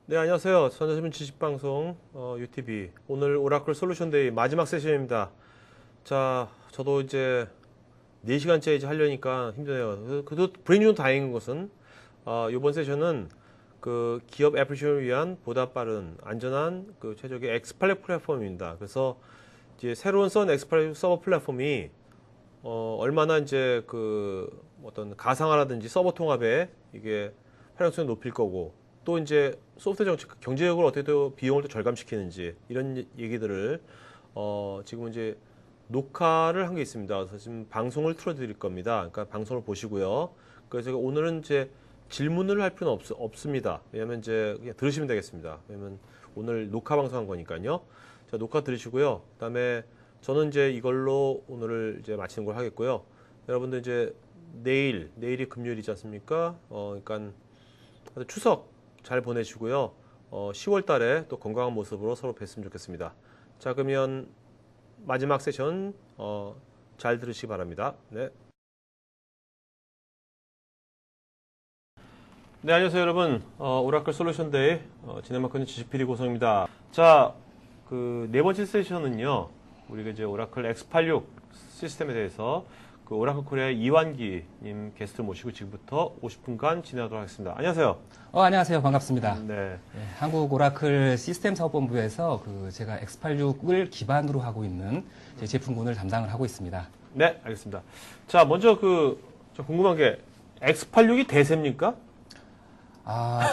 네, 안녕하세요. 전자신문 지식방송 UTV. 오늘 오라클 솔루션 데이 마지막 세션입니다. 자, 저도 이제 4시간째 이제 하려니까 힘드네요. 그래도 불행중 다행인 것은 이번 세션은 그 기업 애플리케이션을 위한 보다 빠른 안전한 그 최적의 엑스팔렉 플랫폼입니다. 그래서 이제 새로운 엑스팔렉 서버 플랫폼이 얼마나 이제 그 어떤 가상화라든지 서버 통합에 이게 활용성을 높일 거고, 또 이제 소프트웨어 경제적으로 어떻게 또 비용을 또 절감시키는지 이런 얘기들을 지금 이제 녹화를 한 게 있습니다. 그래서 지금 방송을 틀어드릴 겁니다. 그러니까 방송을 보시고요. 그래서 오늘은 이제 질문을 할 필요는 없습니다. 왜냐면 이제 그냥 들으시면 되겠습니다. 왜냐면 오늘 녹화 방송한 거니까요. 자, 녹화 들으시고요. 그다음에 저는 이제 이걸로 오늘을 이제 마치는 걸 하겠고요. 여러분들 이제 내일이 금요일이지 않습니까? 그러니까 추석 잘 보내시고요. 10월 달에 또 건강한 모습으로 서로 뵀으면 좋겠습니다. 자, 그러면 마지막 세션 잘 들으시기 바랍니다. 네. 네, 안녕하세요, 여러분. 오라클 솔루션 데이 진행 맡고 있는 지식 PD 고성입니다. 자, 그 네 번째 세션은요. 우리가 이제 오라클 X86 시스템에 대해서 그 오라클 코리아 이완기님 게스트를 모시고 지금부터 50분간 진행하도록 하겠습니다. 안녕하세요. 안녕하세요. 반갑습니다. 네. 한국 오라클 시스템 사업본부에서 제가 X86을 기반으로 하고 있는 제 제품군을 담당을 하고 있습니다. 네, 알겠습니다. 자, 먼저 저 궁금한 게 X86이 대세입니까?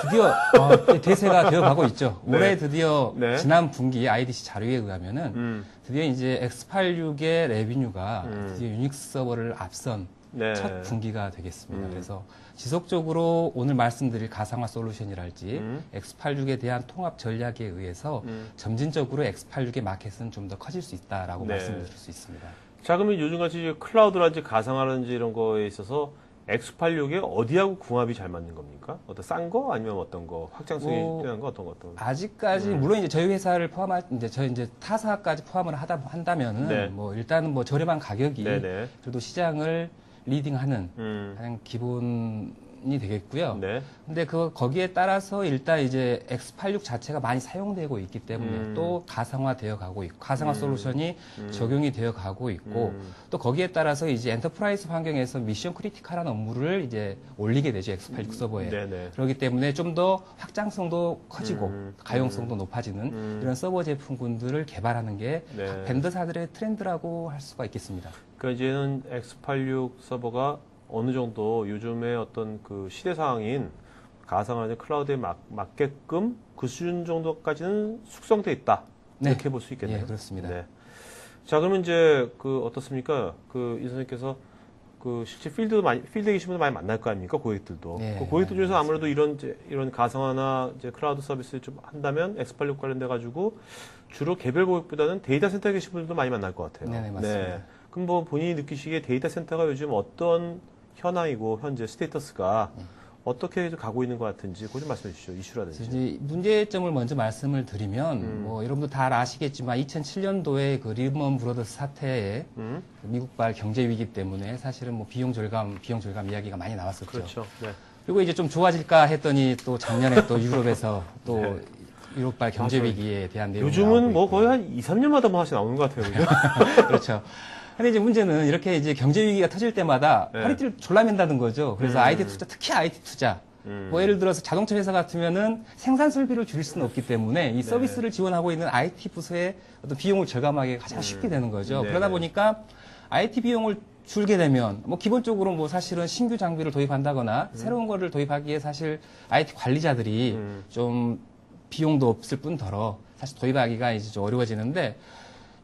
드디어 대세가 되어가고 있죠. 네. 올해 드디어 네. 지난 분기 IDC 자료에 의하면은 드디어 이제 X86의 레비뉴가 드디어 유닉스 서버를 앞선 네. 첫 분기가 되겠습니다. 그래서 지속적으로 오늘 말씀드릴 가상화 솔루션이랄지 X86에 대한 통합 전략에 의해서 점진적으로 X86의 마켓은 좀 더 커질 수 있다라고 네. 말씀드릴 수 있습니다. 자, 그러면 요즘같이 클라우드라든지 가상화라든지 이런 거에 있어서 X86에 어디하고 궁합이 잘 맞는 겁니까? 어떤 싼 거 아니면 어떤 거 확장성이 뛰어난 거 어떤 거? 아직까지 물론 이제 저희 회사를 저희 이제 타사까지 포함을 한다면은 네. 일단은 저렴한 가격이 네네. 그래도 시장을 리딩하는 가장 기본이 되겠고요. 네. 근데 거기에 따라서 일단 이제 X86 자체가 많이 사용되고 있기 때문에 또 가상화되어 가고 있고 가상화 솔루션이 적용이 되어 가고 있고 또 거기에 따라서 이제 엔터프라이즈 환경에서 미션 크리티컬한 업무를 이제 올리게 되죠. X86 서버에. 네네. 그렇기 때문에 좀 더 확장성도 커지고 가용성도 높아지는 이런 서버 제품군들을 개발하는 게 네. 각 벤더사들의 트렌드라고 할 수가 있겠습니다. 그러니까 이제는 X86 서버가 어느 정도 요즘의 어떤 그 시대 상황인 가상화나 클라우드에 맞게끔 그 수준 정도까지는 숙성돼 있다. 네. 이렇게 볼 수 있겠네요. 예, 그렇습니다. 네. 자, 그러면 이제 어떻습니까? 이 선생님께서 실제 필드에 계신 분들 많이 만날 거 아닙니까? 고객들도. 네, 그 고객들 중에서 맞습니다. 아무래도 이런 가상화나 이제 클라우드 서비스를 좀 한다면 X86 관련돼 가지고 주로 개별 고객보다는 데이터 센터에 계신 분들도 많이 만날 것 같아요. 네, 맞습니다. 그럼 본인이 느끼시기에 데이터 센터가 요즘 어떤 현황이고 현재 스테이터스가 어떻게 가고 있는 것 같은지 그거 좀 말씀해 주시죠. 이슈라든지. 이제 문제점을 먼저 말씀을 드리면 여러분도 다 아시겠지만 2007년도에 그 리먼 브러더스 사태에 미국발 경제 위기 때문에 사실은 비용 절감 이야기가 많이 나왔었죠. 그렇죠. 네. 그리고 이제 좀 좋아질까 했더니 또 작년에 또 유럽에서 또 네. 유럽발 경제 위기에 대한 내용이 요즘은 나오고 거의 한 2, 3년마다 하나씩 나오는 것 같아요. 그죠? 그렇죠. 근데 이제 문제는 이렇게 이제 경제 위기가 터질 때마다 네. 허리띠를 졸라맨다는 거죠. 그래서 IT 투자, 특히 IT 투자. 예를 들어서 자동차 회사 같으면은 생산 설비를 줄일 수는 없기 때문에 이 서비스를 지원하고 있는 IT 부서의 어떤 비용을 절감하기 가장 쉽게 되는 거죠. 네. 그러다 보니까 IT 비용을 줄게 되면 기본적으로 사실은 신규 장비를 도입한다거나 새로운 거를 도입하기에 사실 IT 관리자들이 좀 비용도 없을 뿐더러 사실 도입하기가 이제 좀 어려워지는데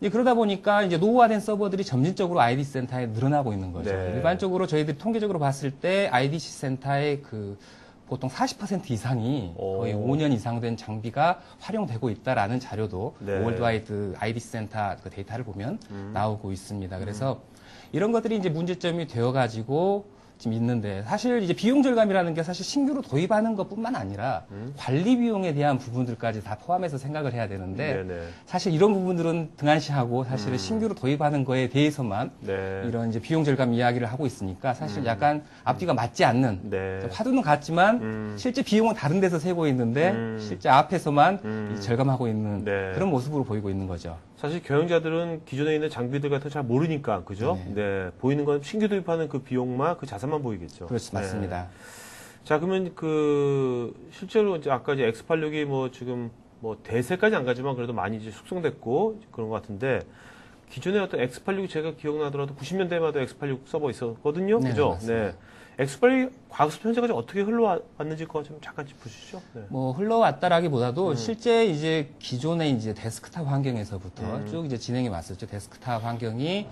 그러다 보니까 이제 노후화된 서버들이 점진적으로 IDC 센터에 늘어나고 있는 거죠. 네. 일반적으로 저희들이 통계적으로 봤을 때 IDC 센터의 보통 40% 이상이 거의 5년 이상 된 장비가 활용되고 있다라는 자료도 네. 월드와이드 IDC 센터 그 데이터를 보면 나오고 있습니다. 그래서 이런 것들이 이제 문제점이 되어가지고 지금 있는데 사실 이제 비용 절감이라는 게 사실 신규로 도입하는 것뿐만 아니라 관리 비용에 대한 부분들까지 다 포함해서 생각을 해야 되는데 네네. 사실 이런 부분들은 등한시하고 사실은 신규로 도입하는 거에 대해서만 네. 이런 이제 비용 절감 이야기를 하고 있으니까 사실 약간 앞뒤가 맞지 않는 네. 화두는 같지만 실제 비용은 다른 데서 세고 있는데 실제 앞에서만 이 절감하고 있는 네. 그런 모습으로 보이고 있는 거죠. 사실 경영자들은 기존에 있는 장비들 같은 거 잘 모르니까, 그죠? 네. 보이는 건 신규 도입하는 그 비용만, 그 자산만 보이겠죠. 그렇지, 맞습니다. 자, 그러면 실제로 이제 아까 이제 X86이 뭐 지금 뭐 대세까지 안 가지만 그래도 많이 이제 숙성됐고 그런 것 같은데, 기존에 어떤 X86이 제가 기억나더라도 90년대마다 X86 서버 있었거든요. 네, 그죠? 맞습니다. 네. X86 과거부터 현재까지 어떻게 흘러왔는지 그거 좀 잠깐 짚어주시죠. 네. 뭐 흘러왔다라기보다도 실제 이제 기존의 이제 데스크탑 환경에서부터 쭉 이제 진행이 왔었죠. 데스크탑 환경이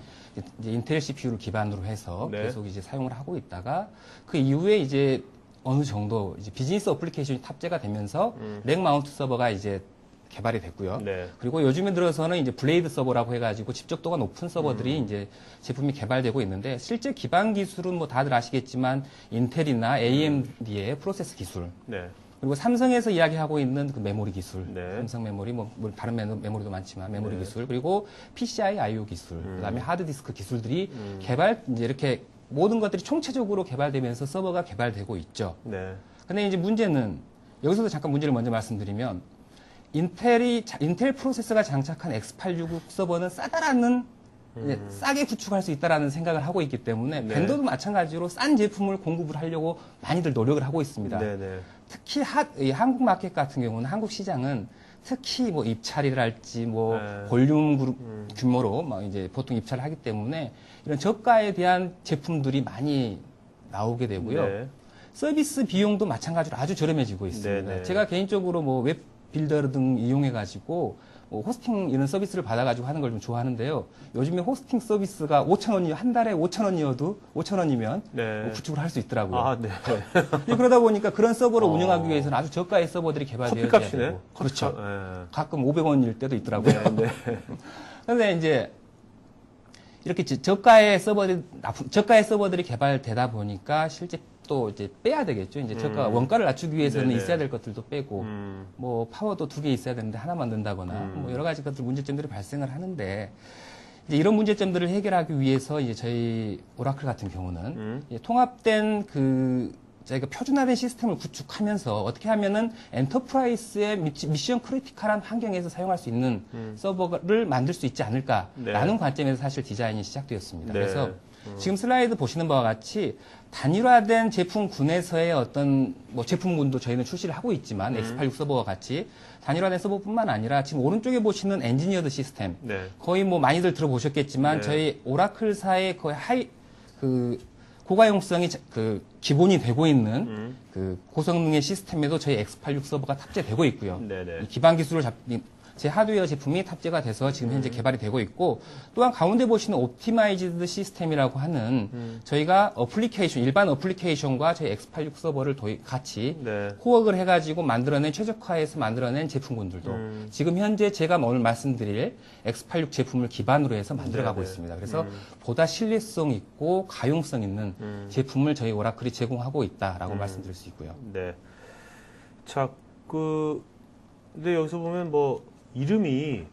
이제 인텔 CPU를 기반으로 해서 네. 계속 이제 사용을 하고 있다가 그 이후에 이제 어느 정도 이제 비즈니스 어플리케이션이 탑재가 되면서 렉 마운트 서버가 이제 개발이 됐고요. 네. 그리고 요즘에 들어서는 이제 블레이드 서버라고 해가지고 집적도가 높은 서버들이 이제 제품이 개발되고 있는데 실제 기반 기술은 뭐 다들 아시겠지만 인텔이나 AMD의 프로세스 기술 네. 그리고 삼성에서 이야기하고 있는 그 메모리 기술, 네. 삼성 메모리, 뭐 다른 메모리도 많지만 메모리 기술, 그리고 PCI I/O 기술, 그다음에 하드디스크 기술들이 개발 이제 이렇게 모든 것들이 총체적으로 개발되면서 서버가 개발되고 있죠. 네. 근데 이제 문제는 여기서도 잠깐 문제를 먼저 말씀드리면 인텔 프로세서가 장착한 X86 서버는 싸다라는 싸게 구축할 수 있다라는 생각을 하고 있기 때문에 네. 벤더도 마찬가지로 싼 제품을 공급을 하려고 많이들 노력을 하고 있습니다. 네네. 특히 이 한국 마켓 같은 경우는 한국 시장은 특히 뭐 입찰이랄지 뭐 네. 볼륨 규모로 막 이제 보통 입찰을 하기 때문에 이런 저가에 대한 제품들이 많이 나오게 되고요. 네. 서비스 비용도 마찬가지로 아주 저렴해지고 있습니다. 네네. 제가 개인적으로 뭐 웹 빌더 등 이용해가지고 뭐 호스팅 이런 서비스를 받아가지고 하는 걸 좀 좋아하는데요. 요즘에 호스팅 서비스가 5,000원이 한 달에 5,000원이면 네. 뭐 구축을 할 수 있더라고요. 아, 네. 그러다 보니까 그런 서버를 운영하기 위해서는 아주 저가의 서버들이 개발되어야 커피값이네. 되고 그렇죠. 네. 가끔 500원일 때도 있더라고요. 네. 그런데 이제 이렇게 저가의 서버들이 개발되다 보니까 실제 또 이제 빼야 되겠죠. 이제 저가 원가를 낮추기 위해서는 네네. 있어야 될 것들도 빼고 뭐 파워도 2개 있어야 되는데 하나만 든다거나 뭐 여러 가지 것들 문제점들이 발생을 하는데 이제 이런 문제점들을 해결하기 위해서 이제 저희 오라클 같은 경우는 이제 통합된 저희가 표준화된 시스템을 구축하면서 어떻게 하면은 엔터프라이즈의 미션 크리티컬한 환경에서 사용할 수 있는 서버를 만들 수 있지 않을까라는 네. 관점에서 사실 디자인이 시작되었습니다. 네. 그래서 지금 슬라이드 보시는 바와 같이 단일화된 제품군에서의 어떤 뭐 제품군도 저희는 출시를 하고 있지만 X86 서버와 같이 단일화된 서버뿐만 아니라 지금 오른쪽에 보시는 엔지니어드 시스템 네. 거의 뭐 많이들 들어보셨겠지만 네. 저희 오라클사의 거의 고가용성이 기본이 되고 있는 고성능의 시스템에도 저희 X86 서버가 탑재되고 있고요. 네네. 이 기반 기술을 제 하드웨어 제품이 탑재가 돼서 지금 현재 개발이 되고 있고 또한 가운데 보시는 옵티마이즈드 시스템이라고 하는 저희가 일반 어플리케이션과 저희 X86 서버를 같이 네. 호역을 해가지고 최적화해서 만들어낸 제품군들도 지금 현재 제가 오늘 말씀드릴 X86 제품을 기반으로 해서 만들어가고 네네. 있습니다. 그래서 보다 신뢰성 있고 가용성 있는 제품을 저희 오라클이 제공하고 있다라고 말씀드릴 수 있고요. 네. 자, 근데 여기서 보면 뭐,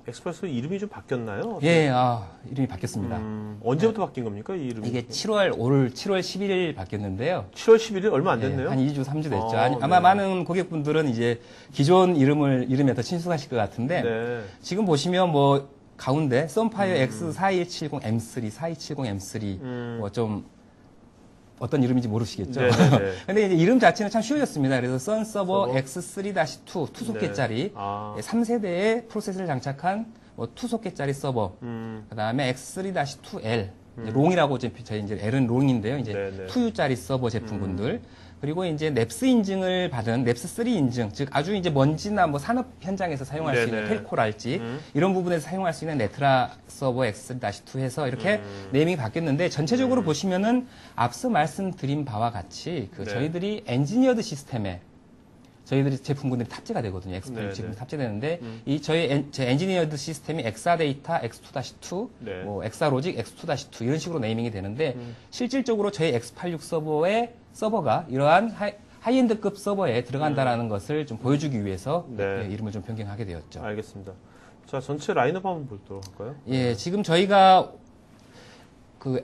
엑스프레소 이름이 좀 바뀌었나요? 예, 이름이 바뀌었습니다. 언제부터 바뀐 겁니까, 이 이름이? 이게 7월 11일 바뀌었는데요. 7월 11일 얼마 안 됐네요? 한 2주, 3주 됐죠. 네. 아마 많은 고객분들은 이제 기존 이름에 더 친숙하실 것 같은데, 네. 지금 보시면 뭐, 가운데, 썬파이어 X4170 M3, 4270 M3, 뭐 좀, 어떤 이름인지 모르시겠죠? 네네네. 근데 이제 이름 자체는 참 쉬워졌습니다. 그래서 썬서버 X3-2, 2소켓짜리, 네. 아. 3세대의 프로세서를 장착한 뭐 2소켓짜리 서버, 그 다음에 X3-2L, 롱이라고 저희 이제 L은 롱인데요. 이제 네네. 2U짜리 서버 제품군들. 그리고 이제 넵스 인증을 받은 넵스 3 인증, 즉 아주 이제 먼지나 뭐 산업 현장에서 사용할 수 있는 네네. 텔코랄지 이런 부분에서 사용할 수 있는 네트라 서버 X3-2 해서 이렇게 네이밍이 바뀌었는데 전체적으로 보시면은 앞서 말씀드린 바와 같이 네. 저희들이 엔지니어드 시스템에 저희들이 제품군들이 탑재가 되거든요. X86 네, 제품이 네. 탑재되는데 이 제 엔지니어드 시스템이 엑사데이터 X2-2, 네. 뭐 엑사로직 X2-2 이런 식으로 네이밍이 되는데 실질적으로 저희 X86 서버가 이러한 하이엔드급 서버에 들어간다라는 것을 좀 보여주기 위해서 네. 이름을 좀 변경하게 되었죠. 알겠습니다. 자, 전체 라인업 한번 보도록 할까요? 예, 지금 저희가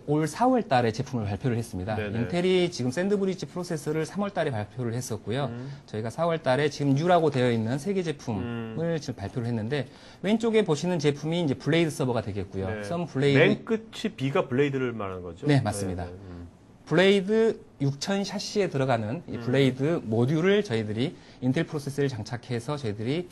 올 4월 달에 제품을 발표를 했습니다. 네네. 인텔이 지금 샌드브리지 프로세서를 3월 달에 발표를 했었고요. 저희가 4월 달에 지금 U라고 되어 있는 3개 제품을 지금 발표를 했는데 왼쪽에 보시는 제품이 이제 블레이드 서버가 되겠고요. 네. 썸 블레이드 맨 끝이 B가 블레이드를 말하는 거죠? 네, 맞습니다. 블레이드 6000 샤시에 들어가는 이 블레이드 모듈을 저희들이 인텔 프로세서를 장착해서 저희들이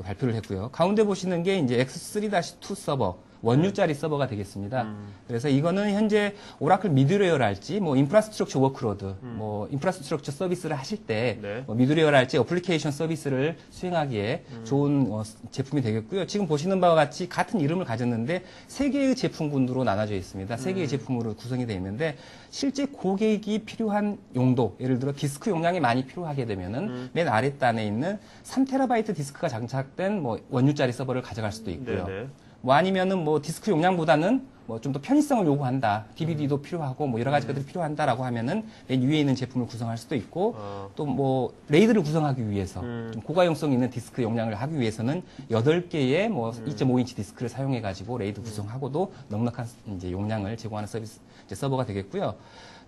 발표를 했고요. 가운데 보시는 게 이제 X3-2 서버, 원유짜리 서버가 되겠습니다. 그래서 이거는 현재 오라클 미드웨어랄지, 뭐 인프라스트럭처 워크로드, 뭐 인프라스트럭처 서비스를 하실 때 네. 뭐 미드웨어랄지 어플리케이션 서비스를 수행하기에 좋은 제품이 되겠고요. 지금 보시는 바와 같이 같은 이름을 가졌는데 세 개의 제품군으로 나눠져 있습니다. 세 개의 제품으로 구성이 되어 있는데 실제 고객이 필요한 용도, 예를 들어 디스크 용량이 많이 필요하게 되면은 맨 아랫단에 있는 3TB 디스크가 장착된 뭐 원유짜리 서버를 가져갈 수도 있고요. 네네. 뭐 아니면은 뭐 디스크 용량보다는 뭐 좀 더 편의성을 요구한다. DVD도 필요하고 뭐 여러 가지 것들이 필요한다라고 하면은 맨 위에 있는 제품을 구성할 수도 있고 또 뭐 레이드를 구성하기 위해서 좀 고가용성 있는 디스크 용량을 하기 위해서는 8개의 뭐 2.5인치 디스크를 사용해 가지고 레이드 구성하고도 넉넉한 이제 용량을 제공하는 서비스 이제 서버가 되겠고요.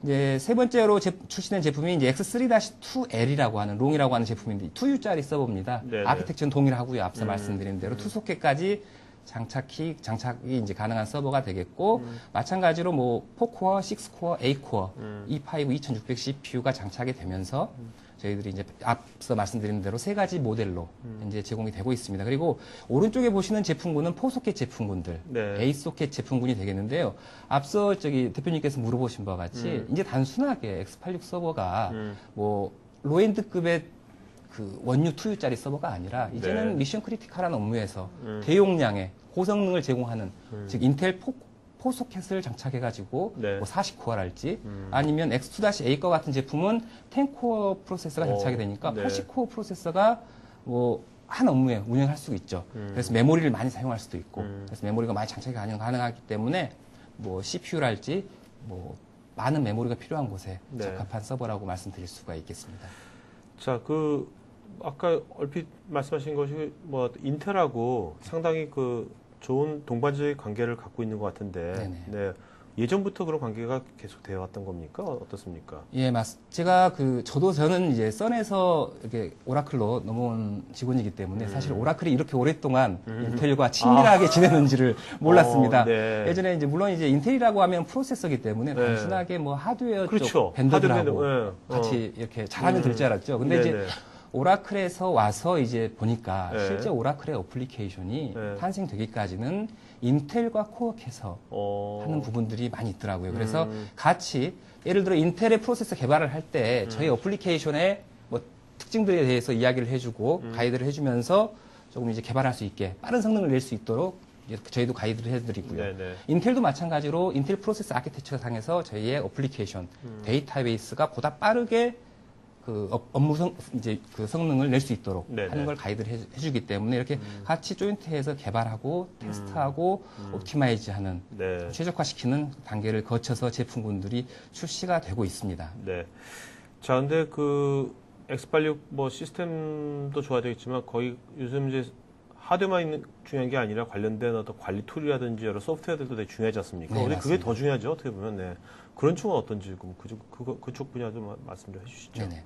이제 세 번째로 출시된 제품이 이제 X3-2L이라고 하는 롱이라고 하는 제품인데 2U짜리 서버입니다. 네네. 아키텍처는 동일하고요. 앞서 말씀드린 대로 2소켓까지 장착이 이제 가능한 서버가 되겠고 마찬가지로 뭐 4코어, 6코어, 8코어, E5 2600 CPU가 장착이 되면서 저희들이 이제 앞서 말씀드린 대로 세 가지 모델로 이제 제공이 되고 있습니다. 그리고 오른쪽에 보시는 제품군은 4소켓 제품군들, 네. 8소켓 제품군이 되겠는데요. 앞서 대표님께서 물어보신 바와 같이 이제 단순하게 X86 서버가 뭐 로엔드급의 원유 2U짜리 서버가 아니라 이제는 네. 미션 크리티컬한 업무에서 대용량의 고성능을 제공하는 즉 인텔 4소켓을 장착해가지고 네. 뭐 40코어랄지 아니면 X2-8과 같은 제품은 10코어 프로세서가 장착이 되니까 네. 80코어 프로세서가 뭐 한 업무에 운영할 수 있죠. 그래서 메모리를 많이 사용할 수도 있고 그래서 메모리가 많이 장착이 가능하기 때문에 뭐 CPU랄지 뭐 많은 메모리가 필요한 곳에 네. 적합한 서버라고 말씀드릴 수가 있겠습니다. 자, 아까 얼핏 말씀하신 것이 뭐 인텔하고 상당히 좋은 동반자의 관계를 갖고 있는 것 같은데, 네네. 네. 예전부터 그런 관계가 계속 되어 왔던 겁니까? 어떻습니까? 예, 제가 저는 이제 썬에서 이렇게 오라클로 넘어온 직원이기 때문에 사실 오라클이 이렇게 오랫동안 인텔과 친밀하게 지내는지를 몰랐습니다. 네. 예전에 이제 물론 이제 인텔이라고 하면 프로세서기 때문에 네. 단순하게 뭐 하드웨어 그렇죠. 쪽 벤더들하고 하드웨어, 같이 이렇게 잘하면 될 줄 알았죠. 근데 네네. 이제 오라클에서 와서 이제 보니까 네. 실제 오라클의 어플리케이션이 네. 탄생되기까지는 인텔과 코어해서 하는 부분들이 많이 있더라고요. 그래서 같이 예를 들어 인텔의 프로세서 개발을 할 때 저희 어플리케이션의 뭐 특징들에 대해서 이야기를 해주고 가이드를 해주면서 조금 이제 개발할 수 있게 빠른 성능을 낼 수 있도록 이제 저희도 가이드를 해드리고요. 네네. 인텔도 마찬가지로 인텔 프로세서 아키텍처 상에서 저희의 어플리케이션 데이터베이스가 보다 빠르게 성능을 낼 수 있도록 네네. 하는 걸 가이드를 해주기 때문에 이렇게 같이 조인트해서 개발하고 테스트하고 옵티마이즈하는 네. 최적화시키는 단계를 거쳐서 제품군들이 출시가 되고 있습니다. 네. 자, 근데 X86 뭐 시스템도 좋아야 되겠지만 거의 요즘 이제 하드만 중요한 게 아니라 관련된 어떤 관리 툴이라든지 여러 소프트웨어들도 되게 중요하지 않습니까? 네, 근데 그게 맞습니다. 더 중요하죠, 어떻게 보면. 네. 그런 쪽은 어떤지 그쪽 분야도 말씀 좀 해주시죠. 네네.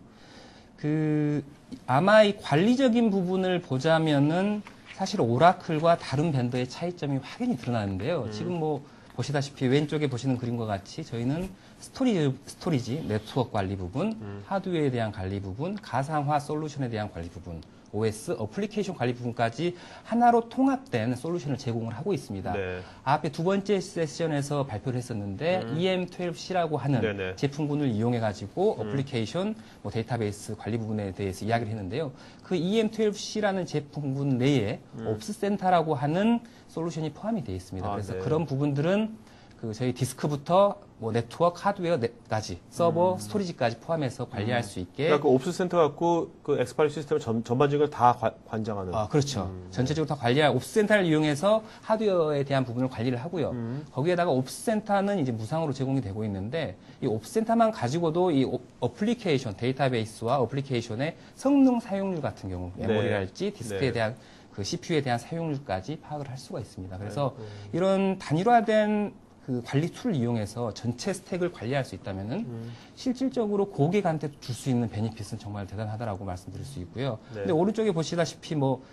아마 이 관리적인 부분을 보자면은 사실 오라클과 다른 벤더의 차이점이 확연히 드러나는데요. 지금 뭐 보시다시피 왼쪽에 보시는 그림과 같이 저희는 스토리지, 네트워크 관리 부분, 하드웨어에 대한 관리 부분, 가상화 솔루션에 대한 관리 부분, OS, 어플리케이션 관리 부분까지 하나로 통합된 솔루션을 제공을 하고 있습니다. 네. 앞에 두 번째 세션에서 발표를 했었는데 EM12C라고 하는 네네. 제품군을 이용해가지고 어플리케이션, 뭐 데이터베이스 관리 부분에 대해서 이야기를 했는데요. 그 EM12C라는 제품군 내에 옵스센터라고 하는 솔루션이 포함이 되어 있습니다. 그래서 네. 그런 부분들은 그 저희 디스크부터 뭐 네트워크, 하드웨어까지, 서버, 스토리지까지 포함해서 관리할 수 있게. 그러니까 그 옵스 센터 갖고 그 엑스파일 시스템을 전반적으로 다 관장하는. 그렇죠. 전체적으로 다 관리할 옵스 센터를 이용해서 하드웨어에 대한 부분을 관리를 하고요. 거기에다가 옵스 센터는 이제 무상으로 제공이 되고 있는데 이 옵스 센터만 가지고도 이 어플리케이션, 데이터베이스와 어플리케이션의 성능 사용률 같은 경우, 메모리랄지 디스크에 네. 대한 그 CPU에 대한 사용률까지 파악을 할 수가 있습니다. 그래서 이런 단일화된 그 관리 툴을 이용해서 전체 스택을 관리할 수 있다면은 실질적으로 고객한테 줄 수 있는 베니핏은 정말 대단하다라고 말씀드릴 수 있고요. 네. 근데 오른쪽에 보시다시피 뭐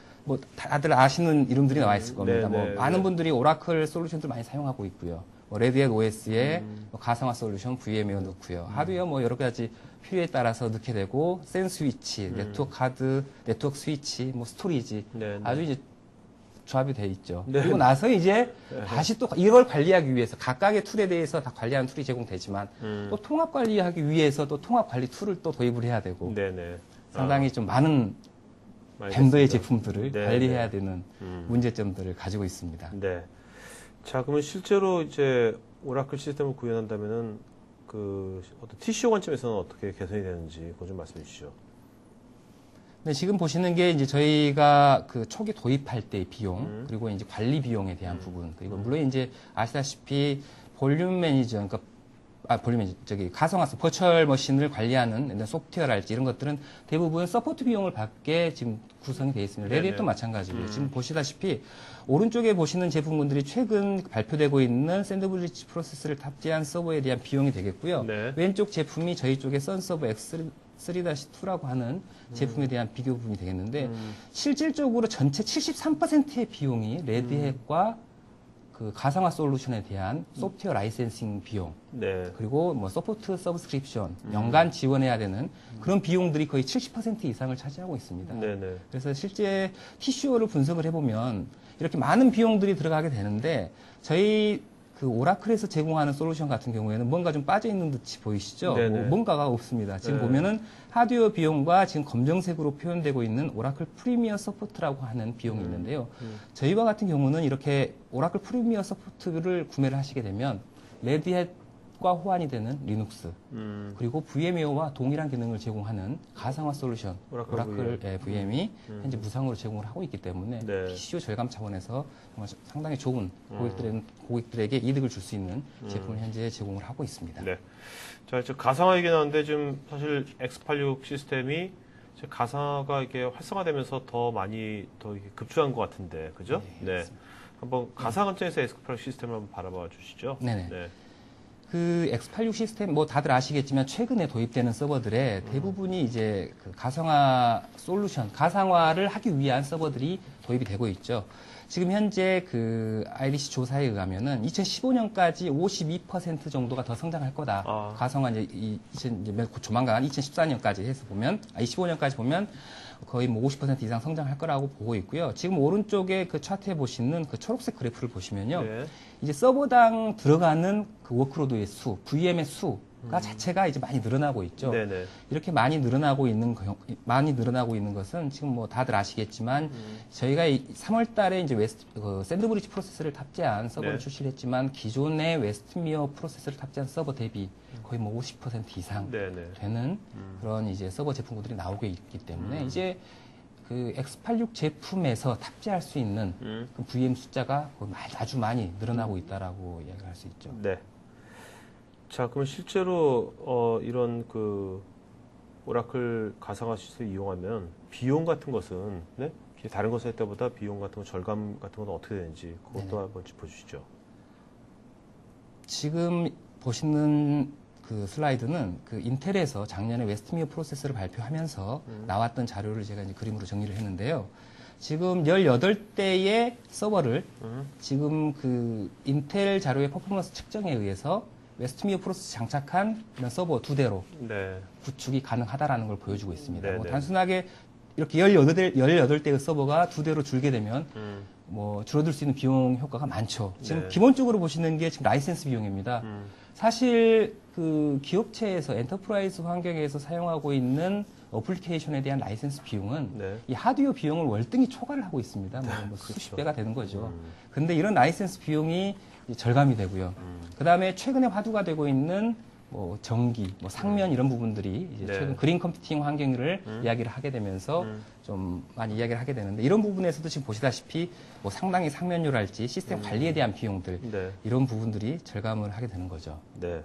다들 아시는 이름들이 나와 있을 겁니다. 네, 네, 많은 네. 분들이 오라클 솔루션들 많이 사용하고 있고요. 뭐 레드햇 OS에 뭐 가상화 솔루션, VM웨어 넣고요. 하드웨어 뭐 여러 가지 필요에 따라서 넣게 되고 샌스위치, 네트워크 카드, 네트워크 스위치, 뭐 스토리지 네, 네. 아주 이제 조합이 돼 있죠. 네. 그리고 나서 이제 다시 또 이걸 관리하기 위해서 각각의 툴에 대해서 다 관리하는 툴이 제공되지만 또 통합 관리하기 위해서 또 통합 관리 툴을 또 도입을 해야 되고 네네. 상당히 좀 많은 많이 벤더의 됐습니다. 제품들을 네, 관리해야 네. 되는 문제점들을 가지고 있습니다. 네. 자, 그러면 실제로 이제 오라클 시스템을 구현한다면은 그 어떤 TCO 관점에서는 어떻게 개선이 되는지 그거 좀 말씀해 주시죠. 네, 지금 보시는 게 이제 저희가 그 초기 도입할 때의 비용, 그리고 이제 관리 비용에 대한 부분, 그리고 물론 이제 아시다시피 볼륨 매니저, 그러니까 볼륨 매니저, 가상화 버추얼 머신을 관리하는 소프트웨어랄지 이런 것들은 대부분 서포트 비용을 받게 지금 구성이 되어 있습니다. 네네. 레드햇도 마찬가지고요. 지금 보시다시피 오른쪽에 보시는 제품군들이 최근 발표되고 있는 샌드브리지 프로세스를 탑재한 서버에 대한 비용이 되겠고요. 네. 왼쪽 제품이 저희 쪽에 선서버 X3-2라고 하는 제품에 대한 비교 부분이 되겠는데 실질적으로 전체 73%의 비용이 레드햇과 그 가상화 솔루션에 대한 소프트웨어 라이센싱 비용, 네. 그리고 뭐 서포트 서브스크립션, 연간 지원해야 되는 그런 비용들이 거의 70% 이상을 차지하고 있습니다. 네네. 그래서 실제 TCO를 분석을 해보면 이렇게 많은 비용들이 들어가게 되는데 저희 그 오라클에서 제공하는 솔루션 같은 경우에는 뭔가 좀 빠져 있는 듯이 보이시죠? 네네. 뭔가가 없습니다. 지금 네. 보면은 하드웨어 비용과 지금 검정색으로 표현되고 있는 오라클 프리미어 서포트라고 하는 비용이 있는데요. 저희와 같은 경우는 이렇게 오라클 프리미어 서포트를 구매를 하시게 되면 레드햇과 호환이 되는 리눅스, 그리고 VM웨어와 동일한 기능을 제공하는 가상화 솔루션, 오라클 VM이 현재 무상으로 제공을 하고 있기 때문에 네. TCO 절감 차원에서 정말 상당히 좋은 고객들에게 이득을 줄 수 있는 제품을 현재 제공을 하고 있습니다. 네. 자, 이제 가상화 얘기 나왔는데 지금 사실 X86 시스템이 이제 가상화가 이게 활성화되면서 더 많이 더 이렇게 급주한 것 같은데, 그죠? 네. 한번 가상 관점에서 X86 시스템을 한번 바라봐 주시죠. 네네. 네. 그 X86 시스템 뭐 다들 아시겠지만 최근에 도입되는 서버들의 대부분이 이제 그 가상화 솔루션, 가상화를 하기 위한 서버들이 도입이 되고 있죠. 지금 현재 그 IDC 조사에 의하면은 2015년까지 52% 정도가 더 성장할 거다. 아. 가상화 이제 조만간 2014년까지 해서 보면 25년까지 보면 거의 뭐 50% 이상 성장할 거라고 보고 있고요. 지금 오른쪽에 그 차트에 보시는 그 초록색 그래프를 보시면요. 네. 이제 서버당 들어가는 그 워크로드의 수, VM의 수가 자체가 이제 많이 늘어나고 있죠. 네네. 이렇게 많이 늘어나고 있는 것은 지금 뭐 다들 아시겠지만 저희가 3월 달에 이제 샌드브리지 프로세서를 탑재한 서버를 네. 출시를 했지만 기존의 웨스트미어 프로세서를 탑재한 서버 대비 거의 뭐 50% 이상 네네. 되는 그런 이제 서버 제품들이 나오고 있기 때문에 이제 그 X86 제품에서 탑재할 수 있는 그 VM 숫자가 거의 아주 많이 늘어나고 있다라고 이야기할 수 있죠. 네. 자, 그럼 실제로 이런 그 오라클 가상화 시스템을 이용하면 비용 같은 것은 네? 다른 것을 할 때보다 비용 같은 거 절감 같은 건 어떻게 되는지 그것도 한번 짚어주시죠. 지금 보시는 그 슬라이드는 그 인텔에서 작년에 웨스트미어 프로세서를 발표하면서 나왔던 자료를 제가 이제 그림으로 정리를 했는데요. 지금 18대의 서버를 지금 그 인텔 자료의 퍼포먼스 측정에 의해서 웨스트미어 프로세서 장착한 이런 서버 2대로 네. 구축이 가능하다라는 걸 보여주고 있습니다. 뭐 네네. 단순하게 이렇게 18대의 서버가 2대로 줄게 되면 뭐 줄어들 수 있는 비용 효과가 많죠. 지금 네. 기본적으로 보시는 게 지금 라이센스 비용입니다. 사실 그 기업체에서 엔터프라이즈 환경에서 사용하고 있는 어플리케이션에 대한 라이센스 비용은 네. 이 하드웨어 비용을 월등히 초과를 하고 있습니다. 뭐 수십 배가 되는 거죠. 근데 이런 라이센스 비용이 절감이 되고요. 그 다음에 최근에 화두가 되고 있는 뭐 전기, 뭐 상면 이런 부분들이 이제 네. 최근 그린 컴퓨팅 환경을 이야기를 하게 되면서 좀 많이 이야기를 하게 되는데 이런 부분에서도 지금 보시다시피 뭐 상당히 상면료랄지 시스템 관리에 대한 비용들 네. 이런 부분들이 절감을 하게 되는 거죠. 네.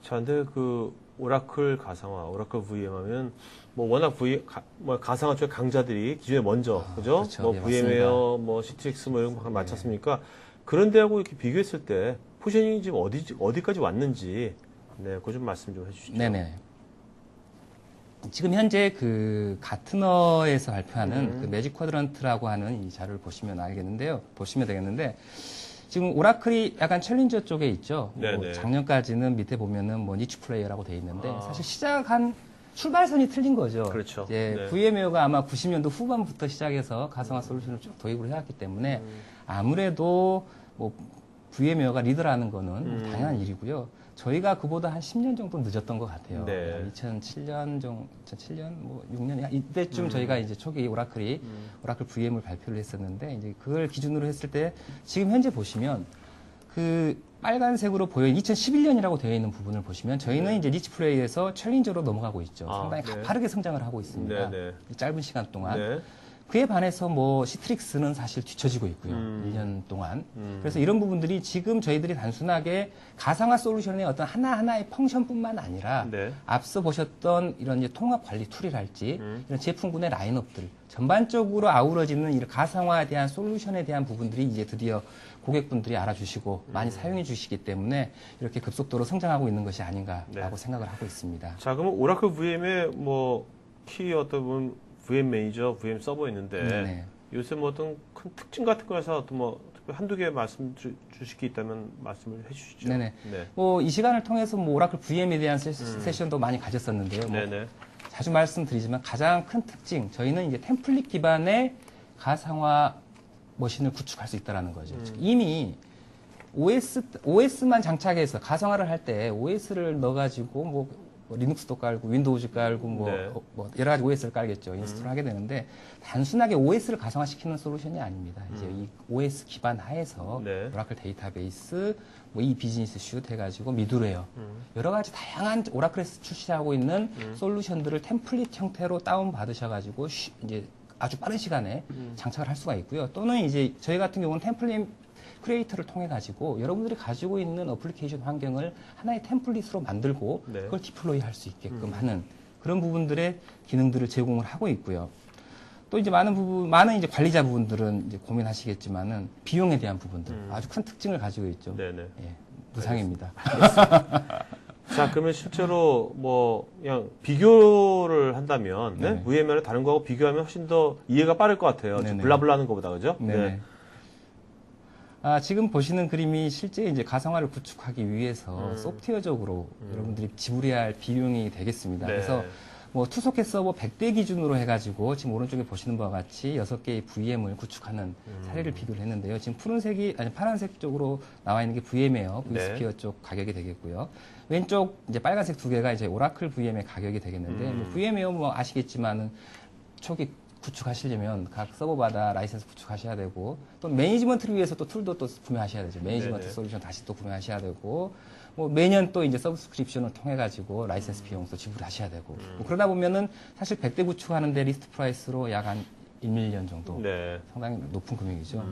자, 근데 그 오라클 가상화, 오라클 VM 하면 뭐 워낙 뭐 가상화 쪽 강자들이 기존에 먼저, 그죠? 그렇죠. 뭐 예, VM웨어, 뭐 CTX 뭐 이런 거 맞지 않습니까? 그런 데하고 이렇게 비교했을 때 포지셔닝이 지금 어디까지 왔는지, 네, 그거 좀 말씀 좀 해주시죠. 네네. 지금 현재 그 가트너에서 발표하는 그 매직 쿼드런트라고 하는 이 자료를 보시면 알겠는데요. 보시면 되겠는데 지금 오라클이 약간 챌린저 쪽에 있죠. 뭐 네네. 작년까지는 밑에 보면은 뭐 니치 플레이어라고 돼 있는데 아. 사실 시작한 출발선이 틀린 거죠. 그렇죠. 이제 네. VM웨어가 아마 90년도 후반부터 시작해서 가상화 솔루션을 쭉 도입을 해왔기 때문에 아무래도 뭐 VM웨어가 리더라는 거는 당연한 일이고요. 저희가 그보다 한 10년 정도 늦었던 것 같아요. 네. 2007년 뭐 6년 이때쯤 저희가 이제 초기 오라클이 오라클 VM을 발표를 했었는데 이제 그걸 기준으로 했을 때 지금 현재 보시면 그 빨간색으로 보여 2011년이라고 되어 있는 부분을 보시면 저희는 이제 니치 플레이에서 챌린저로 넘어가고 있죠. 아, 상당히 네. 가파르게 성장을 하고 있습니다. 네, 네. 이 짧은 시간 동안. 네. 그에 반해서 뭐 시트릭스는 사실 뒤처지고 있고요. 1년 동안. 그래서 이런 부분들이 지금 저희들이 단순하게 가상화 솔루션의 어떤 하나하나의 펑션뿐만 아니라 네. 앞서 보셨던 이런 이제 통합 관리 툴이랄지 이런 제품군의 라인업들 전반적으로 아우러지는 이런 가상화에 대한 솔루션에 대한 부분들이 이제 드디어 고객분들이 알아주시고 많이 사용해 주시기 때문에 이렇게 급속도로 성장하고 있는 것이 아닌가라고 네. 생각을 하고 있습니다. 자, 그러면 오라클 VM의 뭐 키 어떤 VM 매니저, VM 서버 있는데 네네. 요새 뭐 어떤 큰 특징 같은 거에서 어떤 뭐 한두 개 말씀 주실 게 있다면 말씀을 해주시죠. 네네. 네. 뭐 이 시간을 통해서 뭐 오라클 VM에 대한 세션도 많이 가졌었는데요. 뭐 네네. 자주 말씀드리지만 가장 큰 특징 저희는 이제 템플릿 기반의 가상화 머신을 구축할 수 있다라는 거죠. 이미 OS만 장착해서 가상화를 할 때 OS를 넣어가지고 뭐 리눅스도 깔고 윈도우즈 깔고 네. 뭐 여러 가지 OS를 깔겠죠. 인스톨 하게 되는데 단순하게 OS를 가상화시키는 솔루션이 아닙니다. 이제 이 OS 기반 하에서 네. 오라클 데이터베이스, 뭐 이 비즈니스 슛 해가지고 미드웨어 여러 가지 다양한 오라클에서 출시하고 있는 솔루션들을 템플릿 형태로 다운 받으셔가지고 이제 아주 빠른 시간에 장착을 할 수가 있고요. 또는 이제 저희 같은 경우는 템플릿 크리에이터를 통해 가지고 여러분들이 가지고 있는 어플리케이션 환경을 하나의 템플릿으로 만들고 네. 그걸 디플로이 할 수 있게끔 하는 그런 부분들의 기능들을 제공을 하고 있고요. 또 이제 많은 이제 관리자 부분들은 이제 고민하시겠지만은 비용에 대한 부분들 아주 큰 특징을 가지고 있죠. 네네. 예, 무상입니다. 자, 그러면 실제로 뭐 그냥 비교를 한다면 네? 네. VM이나 다른 거하고 비교하면 훨씬 더 이해가 빠를 것 같아요. 지금 네네. 블라블라 하는 것보다 그죠? 네. 지금 보시는 그림이 실제 이제 가상화를 구축하기 위해서 소프트웨어적으로 여러분들이 지불해야 할 비용이 되겠습니다. 네. 그래서 뭐 투소켓 서버 100대 기준으로 해가지고 지금 오른쪽에 보시는 바와 같이 6개의 VM을 구축하는 사례를 비교를 했는데요. 지금 파란색 쪽으로 나와 있는 게 VM웨어, vSphere 쪽 가격이 되겠고요. 왼쪽 이제 빨간색 두 개가 이제 오라클 VM의 가격이 되겠는데 뭐 VM웨어 뭐 아시겠지만은 초기 구축하시려면 각 서버마다 라이센스 구축하셔야 되고 또 매니지먼트를 위해서 또 툴도 또 구매하셔야 되죠. 매니지먼트 네네. 솔루션 다시 또 구매하셔야 되고 뭐 매년 또 이제 서브스크립션을 통해 가지고 라이센스 비용도 지불하셔야 되고 뭐 그러다 보면은 사실 100대 구축하는데 리스트 프라이스로 약 한 1밀리언 정도 네. 상당히 높은 금액이죠.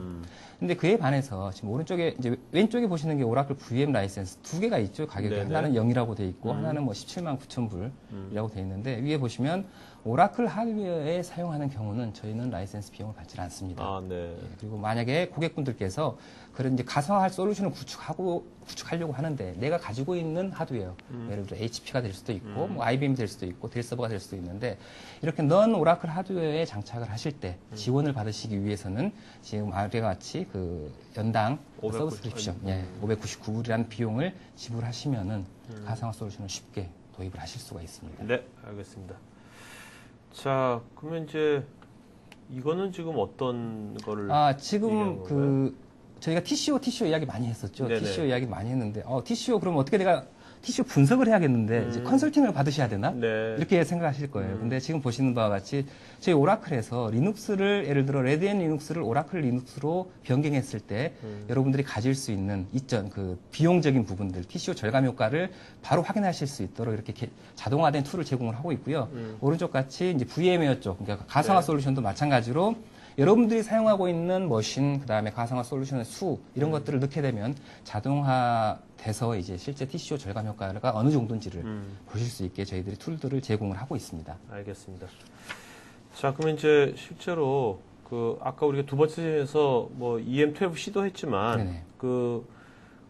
근데 그에 반해서 지금 오른쪽에 이제 왼쪽에 보시는 게 오라클 VM 라이센스 두 개가 있죠. 가격이 네네. 하나는 0이라고 돼 있고 하나는 뭐 17만 9천 불이라고 돼 있는데 위에 보시면 오라클 하드웨어에 사용하는 경우는 저희는 라이센스 비용을 받지 않습니다. 아, 네. 예, 그리고 만약에 고객분들께서 그런 이제 가상화할 솔루션을 구축하려고 하는데 내가 가지고 있는 하드웨어, 예를 들어 HP가 될 수도 있고, 뭐 IBM이 될 수도 있고, 델 서버가 될 수도 있는데 이렇게 넌 오라클 하드웨어에 장착을 하실 때 지원을 받으시기 위해서는 지금 아래와 같이 그 연당 590, 서브스크립션, 599불이라는 비용을 지불하시면은 가상화 솔루션을 쉽게 도입을 하실 수가 있습니다. 네, 알겠습니다. 자, 그러면 이제 이거는 지금 어떤 거를 지금 얘기하는 그 저희가 TCO 이야기 많이 했었죠. 네네. TCO 이야기 많이 했는데 TCO 그럼 어떻게 내가 티슈 분석을 해야겠는데 이제 컨설팅을 받으셔야 되나? 네. 이렇게 생각하실 거예요. 근데 지금 보시는 바와 같이 저희 오라클에서 리눅스를 예를 들어 레드앤 리눅스를 오라클 리눅스로 변경했을 때 여러분들이 가질 수 있는 이전 그 비용적인 부분들, 티슈 절감 효과를 바로 확인하실 수 있도록 이렇게 자동화된 툴을 제공을 하고 있고요. 오른쪽 같이 이제 VM웨어 쪽, 그러니까 가상화 솔루션도 마찬가지로 여러분들이 사용하고 있는 머신, 그 다음에 가상화 솔루션의 수, 이런 것들을 넣게 되면 자동화돼서 이제 실제 TCO 절감 효과가 어느 정도인지를 보실 수 있게 저희들이 툴들을 제공을 하고 있습니다. 알겠습니다. 자, 그러면 이제 실제로 그 아까 우리가 두 번째 세션에서 뭐 EM12 시도했지만 네네.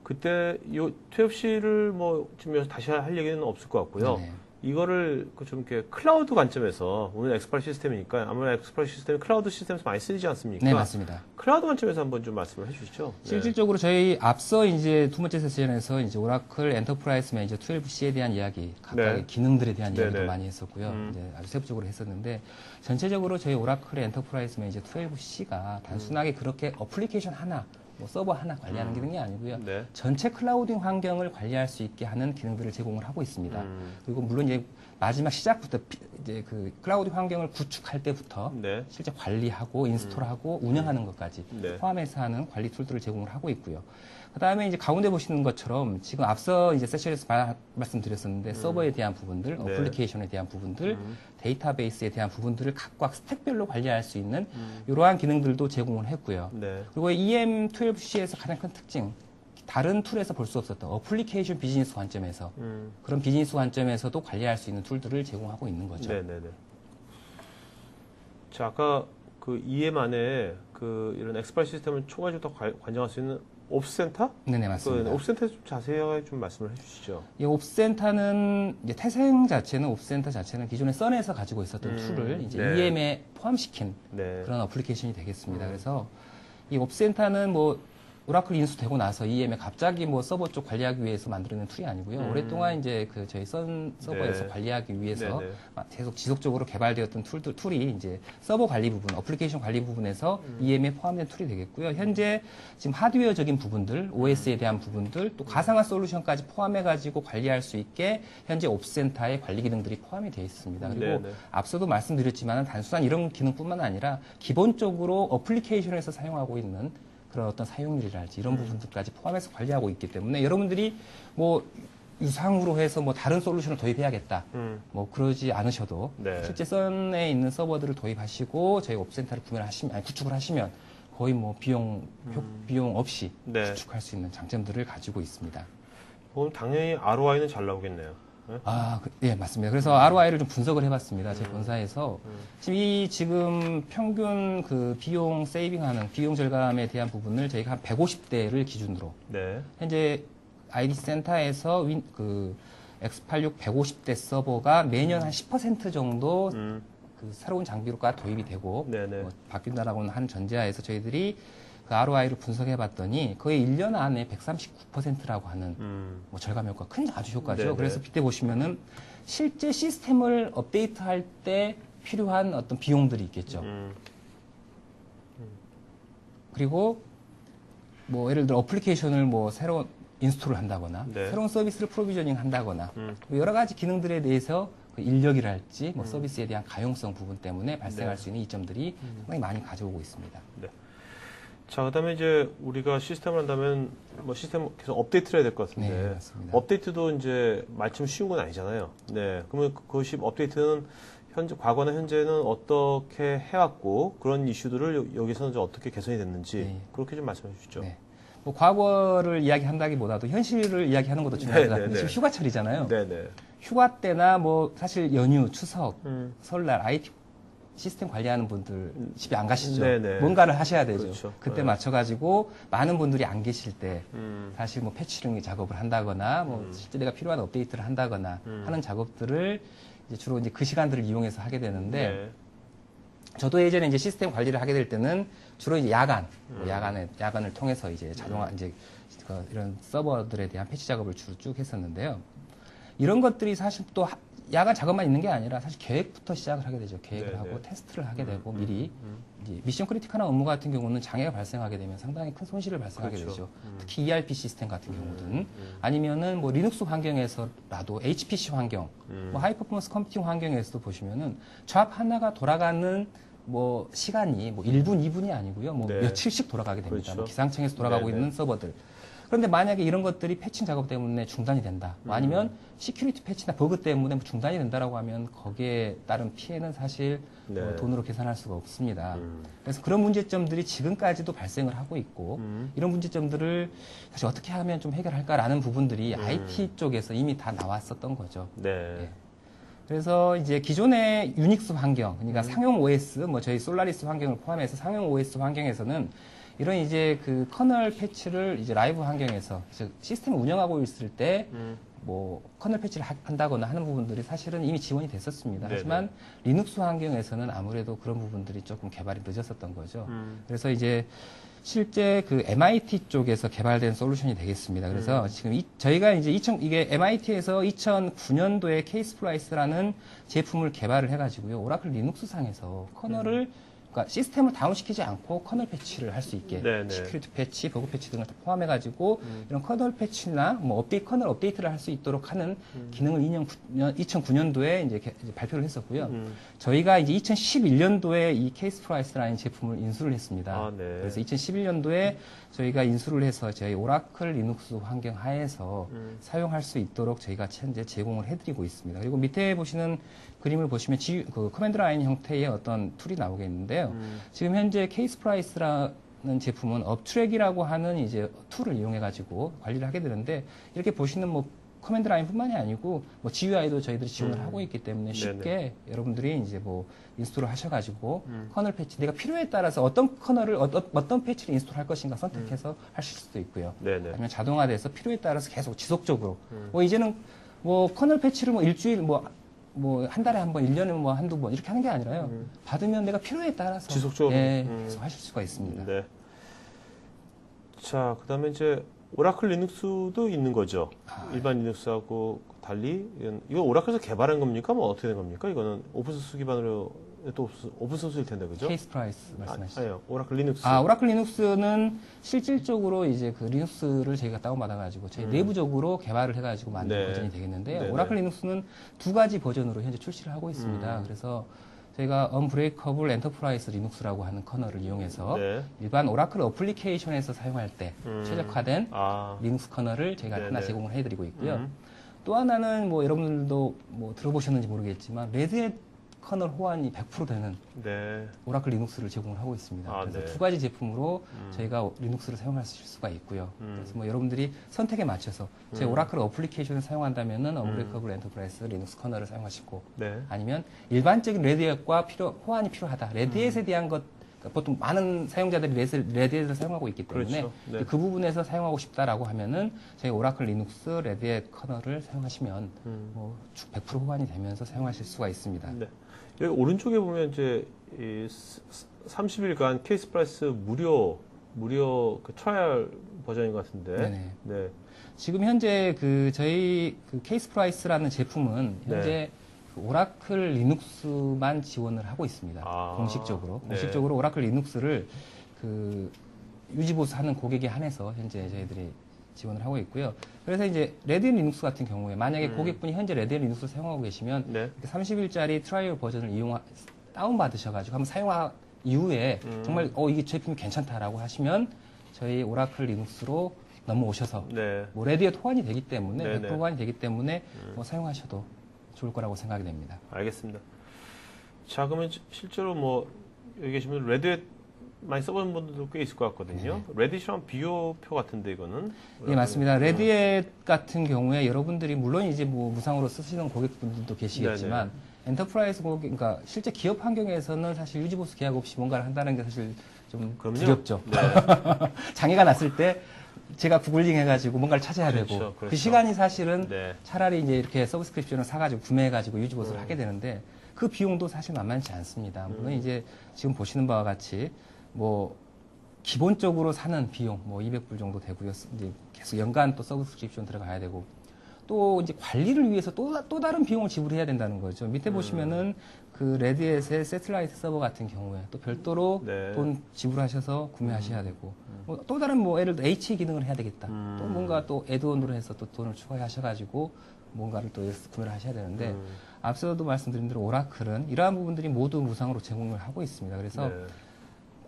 그때 요 12C를 뭐 지금 여기서 다시 할 얘기는 없을 것 같고요. 네네. 이거를 좀 이렇게 클라우드 관점에서 오늘 엑스팔 시스템이니까 아무래도 엑스팔 시스템이 클라우드 시스템에서 많이 쓰이지 않습니까? 네, 맞습니다. 클라우드 관점에서 한번 좀 말씀을 해주시죠. 네. 실질적으로 저희 앞서 이제 두 번째 세션에서 이제 오라클 엔터프라이즈 매니저 12C에 대한 이야기, 각각의 네. 기능들에 대한 이야기도 네네. 많이 했었고요. 이제 아주 세부적으로 했었는데 전체적으로 저희 오라클 엔터프라이즈 매니저 12C가 단순하게 그렇게 어플리케이션 하나, 뭐 서버 하나 관리하는 기능이 아니고요. 네. 전체 클라우딩 환경을 관리할 수 있게 하는 기능들을 제공을 하고 있습니다. 그리고 물론 이제 마지막 시작부터 이제 그 클라우드 환경을 구축할 때부터 네. 실제 관리하고 인스톨하고 운영하는 것까지 네. 포함해서 하는 관리 툴들을 제공을 하고 있고요. 그 다음에 이제 가운데 보시는 것처럼 지금 앞서 이제 세션에서 말씀드렸었는데 서버에 대한 부분들, 네. 어플리케이션에 대한 부분들, 데이터베이스에 대한 부분들을 각각 스택별로 관리할 수 있는 이러한 기능들도 제공을 했고요. 네. 그리고 EM12C에서 가장 큰 특징, 다른 툴에서 볼 수 없었던 어플리케이션 비즈니스 관점에서 그런 비즈니스 관점에서도 관리할 수 있는 툴들을 제공하고 있는 거죠. 네네네. 자, 아까 그 EM 안에 그 이런 엑스팔 시스템을 초과적으로 관장할 수 있는 옵센터? 네네, 맞습니다. 그 옵센터에 좀 자세하게 좀 말씀을 해주시죠. 이 옵센터는 이제 태생 자체는 옵센터 자체는 기존에 선에서 가지고 있었던 툴을 이제 네. EM에 포함시킨 네. 그런 어플리케이션이 되겠습니다. 그래서 이 옵센터는 뭐 오라클 인수되고 나서 EM에 갑자기 뭐 서버 쪽 관리하기 위해서 만들어낸 툴이 아니고요. 오랫동안 이제 그 저희 선 서버에서 네. 관리하기 위해서 네네. 계속 지속적으로 개발되었던 툴이 이제 서버 관리 부분, 어플리케이션 관리 부분에서 EM에 포함된 툴이 되겠고요. 현재 지금 하드웨어적인 부분들, OS에 대한 부분들, 또 가상화 솔루션까지 포함해가지고 관리할 수 있게 현재 옵센터의 관리 기능들이 포함이 되어 있습니다. 그리고 네네. 앞서도 말씀드렸지만 단순한 이런 기능뿐만 아니라 기본적으로 어플리케이션에서 사용하고 있는 그런 어떤 사용률이랄지 이런 부분들까지 포함해서 관리하고 있기 때문에 여러분들이 뭐 유상으로 해서 뭐 다른 솔루션을 도입해야겠다. 뭐 그러지 않으셔도 네. 실제 선에 있는 서버들을 도입하시고 저희 옵센터를 구축을 하시면 거의 뭐 비용 없이 네. 구축할 수 있는 장점들을 가지고 있습니다. 그럼 당연히 ROI는 잘 나오겠네요. 네? 예, 맞습니다. 그래서 ROI를 좀 분석을 해봤습니다. 제 본사에서. 지금 평균 그 비용 세이빙하는, 비용 절감에 대한 부분을 저희가 한 150대를 기준으로. 네. 현재 IDC 센터에서 그 X86 150대 서버가 매년 한 10% 정도 그 새로운 장비로가 도입이 되고 네네. 뭐 바뀐다라고는 한 전제하에서 저희들이 그 ROI를 분석해 봤더니 거의 1년 안에 139%라고 하는 뭐 절감 효과, 큰 아주 효과죠. 네네. 그래서 그때 보시면은 실제 시스템을 업데이트할 때 필요한 어떤 비용들이 있겠죠. 그리고 뭐 예를 들어 어플리케이션을 뭐 새로 인스톨을 한다거나 네. 새로운 서비스를 프로비저닝 한다거나 뭐 여러 가지 기능들에 대해서 그 인력이랄지 뭐 서비스에 대한 가용성 부분 때문에 발생할 네. 수 있는 이점들이 상당히 많이 가져오고 있습니다. 네. 자, 그다음에 이제 우리가 시스템을 한다면 뭐 시스템 계속 업데이트를 해야 될 것 같은데 네, 맞습니다. 업데이트도 이제 말처럼 쉬운 건 아니잖아요. 네. 그러면 그것이 업데이트는 과거나 현재는 어떻게 해왔고 그런 이슈들을 여기서는 이제 어떻게 개선이 됐는지 네. 그렇게 좀 말씀해 주시죠. 네. 뭐 과거를 이야기한다기보다도 현실을 이야기하는 것도 중요할 네, 것 같은데 네, 네. 지금 휴가철이잖아요. 네네. 휴가 때나 뭐 사실 연휴, 추석, 설날 IT 시스템 관리하는 분들 집에 안 가시죠. 네네. 뭔가를 하셔야 되죠. 그렇죠. 그때 네. 맞춰가지고 많은 분들이 안 계실 때 사실 뭐 패치링 작업을 한다거나 뭐 실제 내가 필요한 업데이트를 한다거나 하는 작업들을 이제 주로 이제 그 시간들을 이용해서 하게 되는데 네. 저도 예전에 이제 시스템 관리를 하게 될 때는 주로 이제 뭐 야간을 통해서 이제 자동화 이제 이런 서버들에 대한 패치 작업을 주로 쭉 했었는데요. 이런 것들이 사실 또 야간 작업만 있는 게 아니라 사실 계획부터 시작을 하게 되죠. 계획을 네, 하고 네. 테스트를 하게 되고 미리 이제 미션 크리티컬한 업무 같은 경우는 장애가 발생하게 되면 상당히 큰 손실을 발생하게 그렇죠. 되죠. 특히 ERP 시스템 같은 경우는 아니면은 뭐 리눅스 환경에서라도 HPC 환경, 뭐 하이 퍼포먼스 컴퓨팅 환경에서도 보시면은 잡 하나가 돌아가는 뭐 시간이 뭐 1분, 2분이 아니고요. 뭐 네. 며칠씩 돌아가게 됩니다. 그렇죠. 뭐 기상청에서 돌아가고 네, 네. 있는 서버들. 그런데 만약에 이런 것들이 패칭 작업 때문에 중단이 된다. 뭐 아니면 시큐리티 패치나 버그 때문에 뭐 중단이 된다라고 하면 거기에 따른 피해는 사실 네. 돈으로 계산할 수가 없습니다. 그래서 그런 문제점들이 지금까지도 발생을 하고 있고 이런 문제점들을 사실 어떻게 하면 좀 해결할까라는 부분들이 IT 쪽에서 이미 다 나왔었던 거죠. 네. 예. 그래서 이제 기존의 유닉스 환경, 그러니까 상용 OS, 뭐 저희 솔라리스 환경을 포함해서 상용 OS 환경에서는 이런 이제 그 커널 패치를 이제 라이브 환경에서 시스템을 운영하고 있을 때 뭐 커널 패치를 한다거나 하는 부분들이 사실은 이미 지원이 됐었습니다. 네네. 하지만 리눅스 환경에서는 아무래도 그런 부분들이 조금 개발이 늦었었던 거죠. 그래서 이제 실제 그 MIT 쪽에서 개발된 솔루션이 되겠습니다. 그래서 지금 저희가 이제 이게 MIT에서 2009년도에 케이스플라이스라는 제품을 개발을 해가지고요. 오라클 리눅스 상에서 커널을 그러니까 시스템을 다운시키지 않고 커널 패치를 할 수 있게 네네. 시큐리티 패치, 버그 패치 등을 다 포함해가지고 이런 커널 패치나 뭐 커널 업데이트를 할 수 있도록 하는 기능을 2009년도에 이제 발표를 했었고요. 저희가 이제 2011년도에 이 케이스 프라이스라는 제품을 인수를 했습니다. 아, 네. 그래서 2011년도에 저희가 인수를 해서 저희 오라클 리눅스 환경 하에서 사용할 수 있도록 저희가 현재 제공을 해드리고 있습니다. 그리고 밑에 보시는 그림을 보시면 그 커맨드 라인 형태의 어떤 툴이 나오겠는데요. 지금 현재 케이스 프라이스라는 제품은 업트랙이라고 하는 이제 툴을 이용해 가지고 관리를 하게 되는데 이렇게 보시는 뭐 커맨드 라인뿐만이 아니고 뭐 GUI도 저희들이 지원을 하고 있기 때문에 쉽게 여러분들이 이제 뭐 인스톨을 하셔가지고 커널 패치 내가 필요에 따라서 어떤 커널을 어떤 패치를 인스톨할 것인가 선택해서 하실 수도 있고요. 네네. 아니면 자동화돼서 필요에 따라서 계속 지속적으로 뭐 이제는 뭐 커널 패치를 뭐 일주일 뭐 한 달에 한 번, 1년에 뭐 한두 번 이렇게 하는 게 아니라요. 받으면 내가 필요에 따라서 지속적으로. 예, 계속 하실 수가 있습니다. 네. 자, 그다음에 이제 오라클 리눅스도 있는 거죠. 일반 리눅스하고 달리 이거 오라클에서 개발한 겁니까? 뭐 어떻게 된 겁니까? 이거는 오픈소스 기반으로 또 오픈소스일 텐데 그죠? 케이스 프라이스 말씀하시죠. 아니요, 오라클 리눅스. 오라클 리눅스는 실질적으로 이제 그 리눅스를 저희가 다운받아가지고 저희 내부적으로 개발을 해가지고 만든 네. 버전이 되겠는데요. 네네. 오라클 리눅스는 두 가지 버전으로 현재 출시를 하고 있습니다. 그래서 저희가 언브레이커블 엔터프라이즈 리눅스라고 하는 커널을 이용해서 네. 일반 오라클 어플리케이션에서 사용할 때 최적화된 리눅스 커널을 저희가 네네. 하나 제공을 해드리고 있고요. 또 하나는 뭐 여러분들도 뭐 들어보셨는지 모르겠지만 레드햇 커널 호환이 100% 되는 네. 오라클 리눅스를 제공을 하고 있습니다. 아, 그래서 네. 두 가지 제품으로 저희가 리눅스를 사용하실 수가 있고요. 그래서 뭐 여러분들이 선택에 맞춰서 제 오라클 어플리케이션을 사용한다면은 언브레이커블 엔터프라이즈 리눅스 커널을 사용하시고 네. 아니면 일반적인 레드햇과 호환이 필요하다. 레드햇에 대한 것 그러니까 보통 많은 사용자들이 레드햇을 사용하고 있기 때문에 그렇죠. 네. 그 부분에서 사용하고 싶다라고 하면은 저희 오라클 리눅스 레드햇 커널을 사용하시면 뭐 100% 호환이 되면서 사용하실 수가 있습니다. 네. 여기 오른쪽에 보면 이제 이 30일간 케이스 프라이스 무료 그 트라이얼 버전인 것 같은데. 네네. 네. 지금 현재 저희 케이스 프라이스라는 제품은 현재 네. 그 오라클 리눅스만 지원을 하고 있습니다. 공식적으로. 네. 공식적으로 오라클 리눅스를 유지보수하는 고객에 한해서 현재 저희들이 지원을 하고 있고요. 그래서 이제 레드햇 리눅스 같은 경우에 만약에 고객분이 현재 레드햇 리눅스를 사용하고 계시면 네. 30일짜리 트라이얼 버전을 다운받으셔가지고 한번 사용한 이후에 정말 이게 제품이 괜찮다라고 하시면 저희 오라클 리눅스로 넘어오셔서 네. 뭐 레드햇 호환이 되기 때문에 네네. 100% 호환이 되기 때문에 뭐 사용하셔도 좋을 거라고 생각이 됩니다. 알겠습니다. 자, 그러면 실제로 뭐 여기 계시면 레드햇 많이 써보는 분들도 꽤 있을 것 같거든요. 레드햇이랑 비교표 같은데 이거는? 예, 맞습니다. 레드햇 같은 경우에 여러분들이 물론 이제 뭐 무상으로 쓰시는 고객분들도 계시겠지만 엔터프라이즈 고객, 그러니까 실제 기업 환경에서는 사실 유지보수 계약 없이 뭔가를 한다는 게 사실 좀 그럼요. 두렵죠. 네. 장애가 났을 때 제가 구글링 해가지고 뭔가를 찾아야 그렇죠, 되고 그렇죠. 그 시간이 사실은 네. 차라리 이제 이렇게 서브스크립션을 사가지고 구매해가지고 유지보수를 하게 되는데 그 비용도 사실 만만치 않습니다. 물론 이제 지금 보시는 바와 같이 뭐 기본적으로 사는 비용 뭐 200불 정도 되고요. 이제 계속 연간 또 서브스크립션 들어가야 되고 또 이제 관리를 위해서 또 다른 비용을 지불해야 된다는 거죠. 밑에 보시면은 그 레드햇의 세틀라이트 서버 같은 경우에 또 별도로 네. 돈 지불하셔서 구매하셔야 되고 또 다른 뭐 예를 들어 H 기능을 해야 되겠다. 또 뭔가 또 애드온으로 해서 또 돈을 추가하셔가지고 뭔가를 또 구매를 하셔야 되는데 앞서도 말씀드린 대로 오라클은 이러한 부분들이 모두 무상으로 제공을 하고 있습니다. 그래서 네.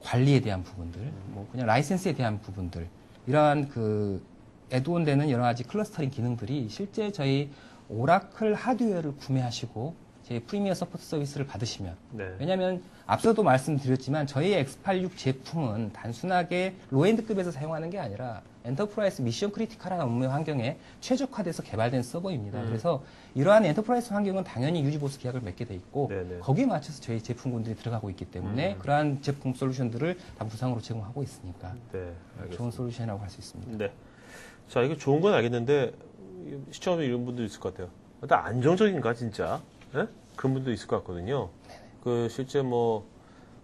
관리에 대한 부분들, 뭐 그냥 라이센스에 대한 부분들, 이러한 그 애드온 되는 여러 가지 클러스터링 기능들이 실제 저희 오라클 하드웨어를 구매하시고 저희 프리미어 서포트 서비스를 받으시면 네. 왜냐하면 앞서도 말씀드렸지만 저희 X86 제품은 단순하게 로엔드급에서 사용하는 게 아니라 엔터프라이즈 미션 크리티컬한 업무 환경에 최적화돼서 개발된 서버입니다. 그래서 이러한 엔터프라이즈 환경은 당연히 유지보수 계약을 맺게 돼 있고 네네. 거기에 맞춰서 저희 제품군들이 들어가고 있기 때문에 그러한 제품 솔루션들을 다 무상으로 제공하고 있으니까 네. 알겠습니다. 좋은 솔루션이라고 할 수 있습니다. 네. 자, 이거 좋은 건 알겠는데, 시청자분 이런 분도 있을 것 같아요. 일단 안정적인가, 진짜? 예? 그런 분도 있을 것 같거든요. 그, 실제 뭐,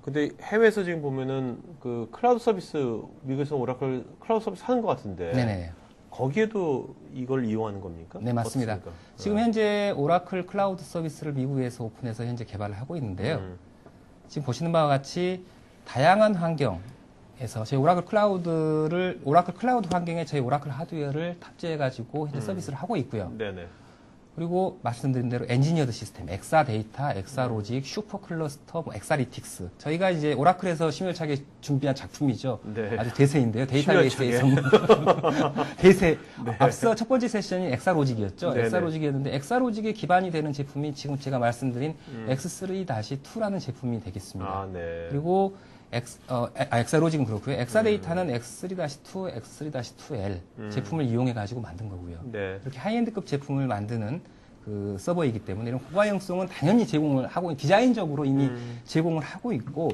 근데 해외에서 지금 보면은, 그, 클라우드 서비스, 미국에서 오라클 클라우드 서비스 하는 것 같은데, 네네. 거기에도 이걸 이용하는 겁니까? 네, 맞습니다. 어떻습니까? 지금 현재 오라클 클라우드 서비스를 미국에서 오픈해서 현재 개발을 하고 있는데요. 지금 보시는 바와 같이 다양한 환경에서 저희 오라클 클라우드 환경에 저희 오라클 하드웨어를 탑재해가지고 현재 서비스를 하고 있고요. 네네. 그리고 말씀드린 대로 엔지니어드 시스템, 엑사 데이터, 엑사 로직, 슈퍼 클러스터, 뭐 엑사리틱스. 저희가 이제 오라클에서 심혈차게 준비한 작품이죠. 네. 아주 대세인데요. 데이터베이스의 전문. 대세. 앞서 첫 번째 세션이 엑사 로직이었죠. 네네. 엑사 로직이었는데 엑사 로직에 기반이 되는 제품이 지금 제가 말씀드린 X3-2라는 제품이 되겠습니다. 아, 네. 그리고 엑사 로직은 그렇고요. 엑사 데이터는 X3-2, X3-2L 제품을 이용해 가지고 만든 거고요. 네. 이렇게 하이엔드급 제품을 만드는 그 서버이기 때문에 이런 고가형성은 당연히 제공을 하고 디자인적으로 이미 제공을 하고 있고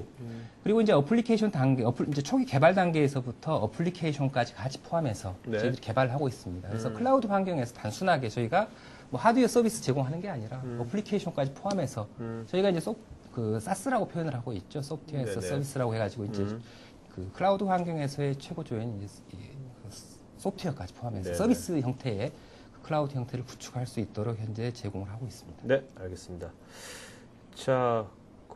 그리고 이제 어플리케이션 단계, 이제 초기 개발 단계에서부터 어플리케이션까지 같이 포함해서 네. 저희들이 개발을 하고 있습니다. 그래서 클라우드 환경에서 단순하게 저희가 뭐 하드웨어 서비스 제공하는 게 아니라 어플리케이션까지 포함해서 저희가 이제 그 사스라고 표현을 하고 있죠. 소프트웨어 네네. 서비스라고 해가지고 이제 그 클라우드 환경에서의 최고조인 이제 그 소프트웨어까지 포함해서 네네. 서비스 형태의 그 클라우드 형태를 구축할 수 있도록 현재 제공을 하고 있습니다. 네, 알겠습니다. 자,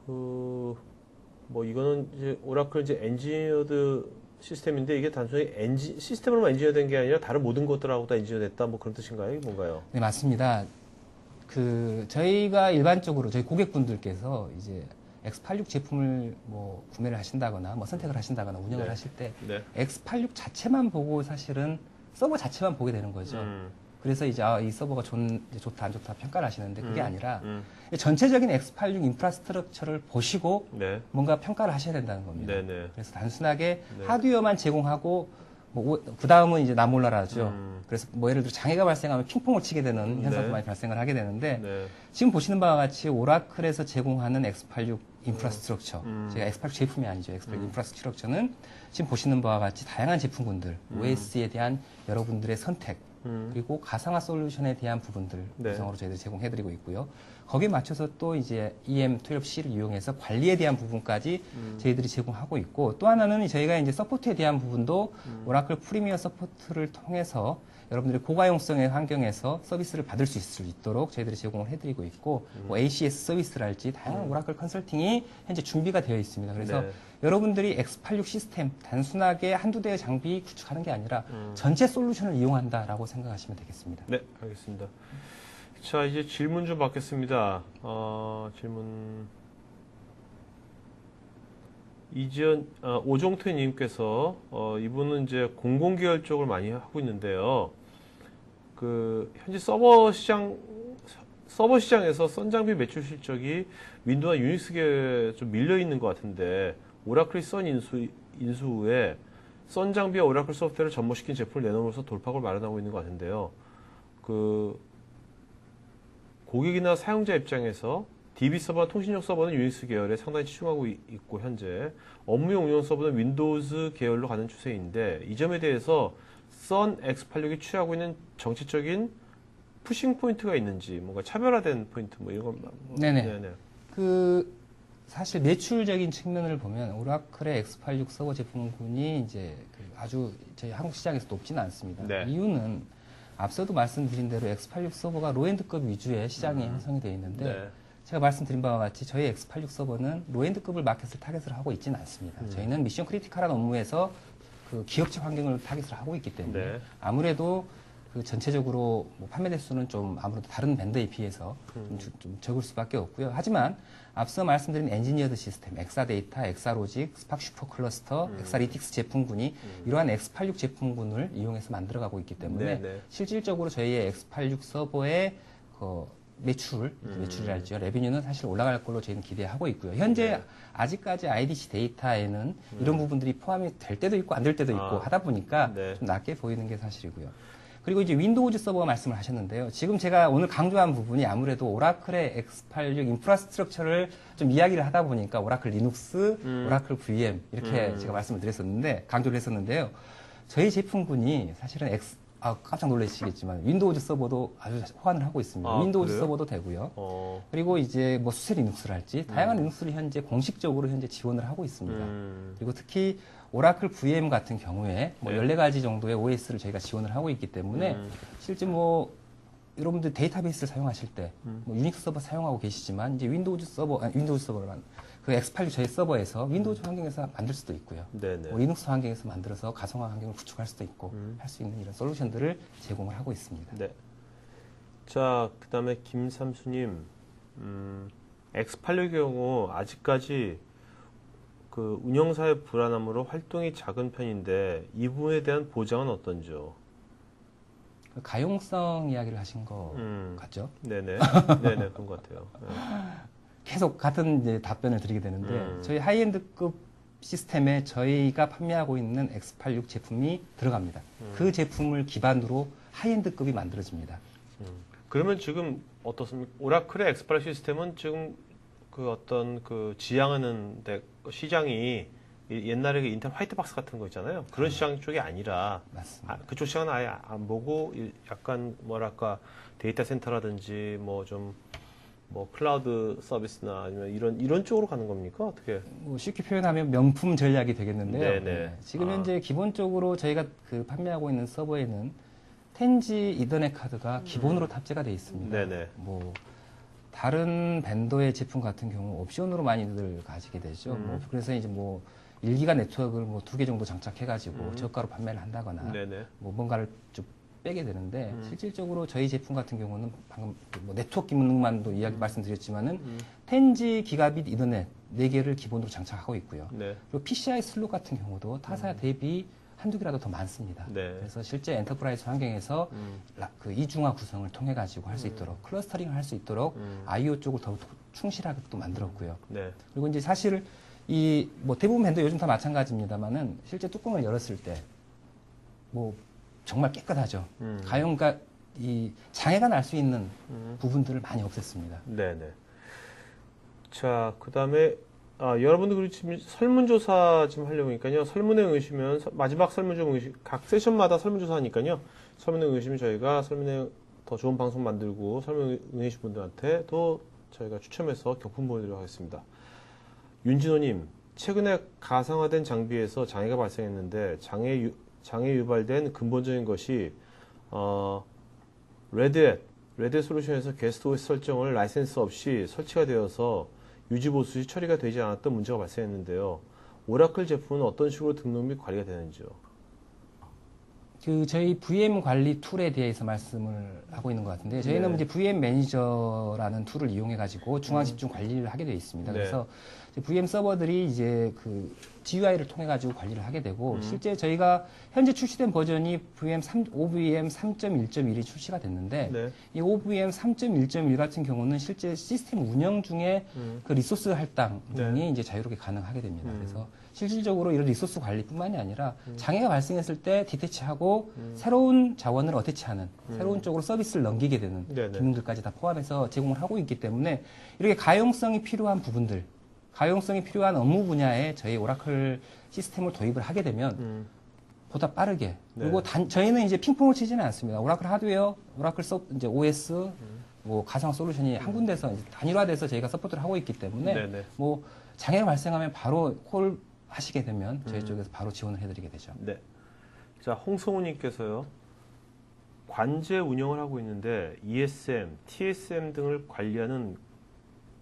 이거는 이제 오라클 이제 엔지니어드 시스템인데 이게 단순히 시스템으로만 엔지니어된 게 아니라 다른 모든 것들하고 다 엔지니어됐다 뭐 그런 뜻인가요? 이게 뭔가요? 네, 맞습니다. 저희가 일반적으로 저희 고객분들께서 이제 X86 제품을 뭐 구매를 하신다거나 뭐 선택을 하신다거나 운영을 네. 하실 때 네. X86 자체만 보고 사실은 서버 자체만 보게 되는 거죠. 그래서 이제 이 서버가 좋다 안 좋다 평가를 하시는데 그게 아니라 전체적인 X86 인프라스트럭처를 보시고 네. 뭔가 평가를 하셔야 된다는 겁니다. 네네. 그래서 단순하게 네. 하드웨어만 제공하고 그 다음은 이제 나 몰라라죠. 그래서 뭐 예를 들어 장애가 발생하면 핑퐁을 치게 되는 현상도 네. 많이 발생을 하게 되는데 네. 지금 보시는 바와 같이 오라클에서 제공하는 X86 인프라스트럭처, 제가 X86 제품이 아니죠. X86 인프라스트럭처는 지금 보시는 바와 같이 다양한 제품군들, OS에 대한 여러분들의 선택, 그리고 가상화 솔루션에 대한 부분들 네. 구성으로 저희들이 제공해드리고 있고요. 거기에 맞춰서 또 이제 EM12C를 이용해서 관리에 대한 부분까지 저희들이 제공하고 있고 또 하나는 저희가 이제 서포트에 대한 부분도 오라클 프리미어 서포트를 통해서 여러분들이 고가용성의 환경에서 서비스를 받을 수 있도록 저희들이 제공을 해드리고 있고 뭐 ACS 서비스랄지 다양한 오라클 컨설팅이 현재 준비가 되어 있습니다. 그래서 네. 여러분들이 X86 시스템 단순하게 한두 대의 장비 구축하는 게 아니라 전체 솔루션을 이용한다라고 생각하시면 되겠습니다. 네, 알겠습니다. 자, 이제 질문 좀 받겠습니다. 질문. 오종태님께서, 이분은 이제 공공계열 쪽을 많이 하고 있는데요. 현재 서버 시장에서 썬장비 매출 실적이 윈도우나 유닉스 계열에 좀 밀려 있는 것 같은데, 오라클이 썬 인수 후에 썬장비와 오라클 소프트웨어를 접목시킨 제품을 내놓으면서 돌파구를 마련하고 있는 것 같은데요. 고객이나 사용자 입장에서 DB 서버와 통신용 서버는 유닉스 계열에 상당히 치중하고 있고 현재 업무용 운영 서버는 윈도우즈 계열로 가는 추세인데 이 점에 대해서 썬 X86이 취하고 있는 정치적인 푸싱 포인트가 있는지 뭔가 차별화된 포인트 뭐 이런 거 네네. 네네. 사실 매출적인 측면을 보면 오라클의 X86 서버 제품군이 이제 아주 저희 한국 시장에서 높지는 않습니다. 네. 이유는 앞서도 말씀드린 대로 X86 서버가 로엔드급 위주의 시장이 형성이 되어 있는데 네. 제가 말씀드린 바와 같이 저희 X86 서버는 로엔드급을 마켓을 타겟을 하고 있지는 않습니다. 저희는 미션 크리티컬한 업무에서 그 기업체 환경을 타겟을 하고 있기 때문에 네. 아무래도 그 전체적으로 뭐 판매 대수는 좀 아무래도 다른 밴더에 비해서 좀 적을 수밖에 없고요. 하지만 앞서 말씀드린 엔지니어드 시스템, 엑사데이터, 엑사로직, 스팍 슈퍼클러스터, 엑사리틱스 제품군이 이러한 X86 제품군을 이용해서 만들어가고 있기 때문에 네, 네. 실질적으로 저희의 X86 서버의 그 매출이랄지요, 레비뉴는 사실 올라갈 걸로 저희는 기대하고 있고요. 현재 네. 아직까지 IDC 데이터에는 이런 부분들이 포함이 될 때도 있고 안 될 때도 있고 하다 보니까 네. 좀 낮게 보이는 게 사실이고요. 그리고 이제 윈도우즈 서버 말씀을 하셨는데요. 지금 제가 오늘 강조한 부분이 아무래도 오라클의 X86 인프라스트럭처를 좀 이야기를 하다 보니까 오라클 리눅스, 오라클 VM 이렇게 제가 말씀을 드렸었는데 강조를 했었는데요. 저희 제품군이 사실은 깜짝 놀라시겠지만 윈도우즈 서버도 아주 호환을 하고 있습니다. 윈도우즈 그래요? 서버도 되고요. 어. 그리고 이제 뭐 수세 리눅스랄지 다양한 리눅스를 현재 공식적으로 현재 지원을 하고 있습니다. 그리고 특히 오라클 VM 같은 경우에 뭐 네. 14가지 정도의 OS를 저희가 지원을 하고 있기 때문에 실제 뭐 여러분들 데이터베이스를 사용하실 때 뭐 유닉스 서버 사용하고 계시지만 이제 윈도우즈 서버란 그 X86 저희 서버에서 윈도우즈 환경에서 만들 수도 있고요. 네네. 뭐 리눅스 환경에서 만들어서 가상화 환경을 구축할 수도 있고 할 수 있는 이런 솔루션들을 제공을 하고 있습니다. 네. 자, 그 다음에 김삼수님, X86의 경우 아직까지 그 운영사의 불안함으로 활동이 작은 편인데 이 부분에 대한 보장은 어떤지요? 그 가용성 이야기를 하신 거 음. 같죠? 네네. 네네, 그런 것 같아요. 네. 계속 같은 이제 답변을 드리게 되는데 저희 하이엔드급 시스템에 저희가 판매하고 있는 X86 제품이 들어갑니다. 그 제품을 기반으로 하이엔드급이 만들어집니다. 그러면 지금 어떻습니까? 오라클의 X86 시스템은 지금 그 어떤 그 지향하는 시장이 옛날에 그 인텔 화이트박스 같은 거 있잖아요. 그런 시장 쪽이 아니라 맞습니다. 그쪽 시장은 아예 안 보고 약간 뭐랄까 데이터 센터라든지 뭐 좀 뭐 클라우드 서비스나 아니면 이런 쪽으로 가는 겁니까? 어떻게? 뭐 쉽게 표현하면 명품 전략이 되겠는데요. 네네. 네. 지금 현재 기본적으로 저희가 그 판매하고 있는 서버에는 텐지 이더넷 카드가 기본으로 탑재가 되어 있습니다. 네네. 뭐 다른 밴더의 제품 같은 경우 옵션으로 많이들 가지게 되죠. 뭐 그래서 이제 뭐 1기가 네트워크를 뭐 2개 정도 장착해가지고 저가로 판매를 한다거나 네네. 뭐 뭔가를 좀 빼게 되는데 실질적으로 저희 제품 같은 경우는 방금 뭐 네트워크 기능만도 이야기 말씀드렸지만은 텐지 기가빗 이더넷 4개를 기본으로 장착하고 있고요. 네. 그리고 PCI 슬롯 같은 경우도 타사 대비 한두 개라도 더 많습니다. 네. 그래서 실제 엔터프라이즈 환경에서 그 이중화 구성을 통해 가지고 할 수 있도록 클러스터링을 할 수 있도록 IO 쪽을 더욱 충실하게 또 만들었고요. 네. 그리고 이제 사실 이 뭐 대부분 밴드 요즘 다 마찬가지입니다만은 실제 뚜껑을 열었을 때 뭐 정말 깨끗하죠. 가용과 이 장애가 날 수 있는 부분들을 많이 없앴습니다. 네네. 자, 그 다음에 여러분들 그리고 지금 설문조사 지금 하려고 하니까요. 설문에 응하시면 마지막 설문 좀 각 세션마다 설문조사 하니까요. 설문에 응하시면 저희가 설문에 더 좋은 방송 만들고 설문에 응하신 분들한테 또 저희가 추첨해서 경품 보내드리도록 하겠습니다. 윤진호님, 최근에 가상화된 장비에서 장애가 발생했는데 장애 유발된 근본적인 것이 레드햇 솔루션에서 게스트 OS 설정을 라이센스 없이 설치가 되어서 유지보수 시 처리가 되지 않았던 문제가 발생했는데요. 오라클 제품은 어떤 식으로 등록 및 관리가 되는지요? 그 저희 VM 관리 툴에 대해서 말씀을 하고 있는 것 같은데 저희는 네. 이제 VM 매니저라는 툴을 이용해 가지고 중앙 집중 관리를 하게 되어 있습니다. 네. 그래서 VM 서버들이 이제 그 GUI를 통해 가지고 관리를 하게 되고 실제 저희가 현재 출시된 버전이 OVM 3.1.1이 출시가 됐는데 네. 이 OVM 3.1.1 같은 경우는 실제 시스템 운영 중에 그 리소스 할당 등이 네. 이제 자유롭게 가능하게 됩니다. 그래서 실질적으로 이런 리소스 관리뿐만이 아니라 장애가 발생했을 때 디태치하고 새로운 자원을 어태치하는 새로운 쪽으로 서비스를 넘기게 되는 네네. 기능들까지 다 포함해서 제공을 하고 있기 때문에 이렇게 가용성이 필요한 부분들, 가용성이 필요한 업무 분야에 저희 오라클 시스템을 도입을 하게 되면 보다 빠르게 그리고 저희는 이제 핑퐁을 치지는 않습니다. 오라클 하드웨어, 오라클 이제 OS, 뭐 가상 솔루션이 한 군데서 이제 단일화돼서 저희가 서포트를 하고 있기 때문에 네네. 뭐 장애가 발생하면 바로 콜 하시게 되면 저희 쪽에서 바로 지원을 해드리게 되죠. 네. 자, 홍성우님께서요. 관제 운영을 하고 있는데 ESM, TSM 등을 관리하는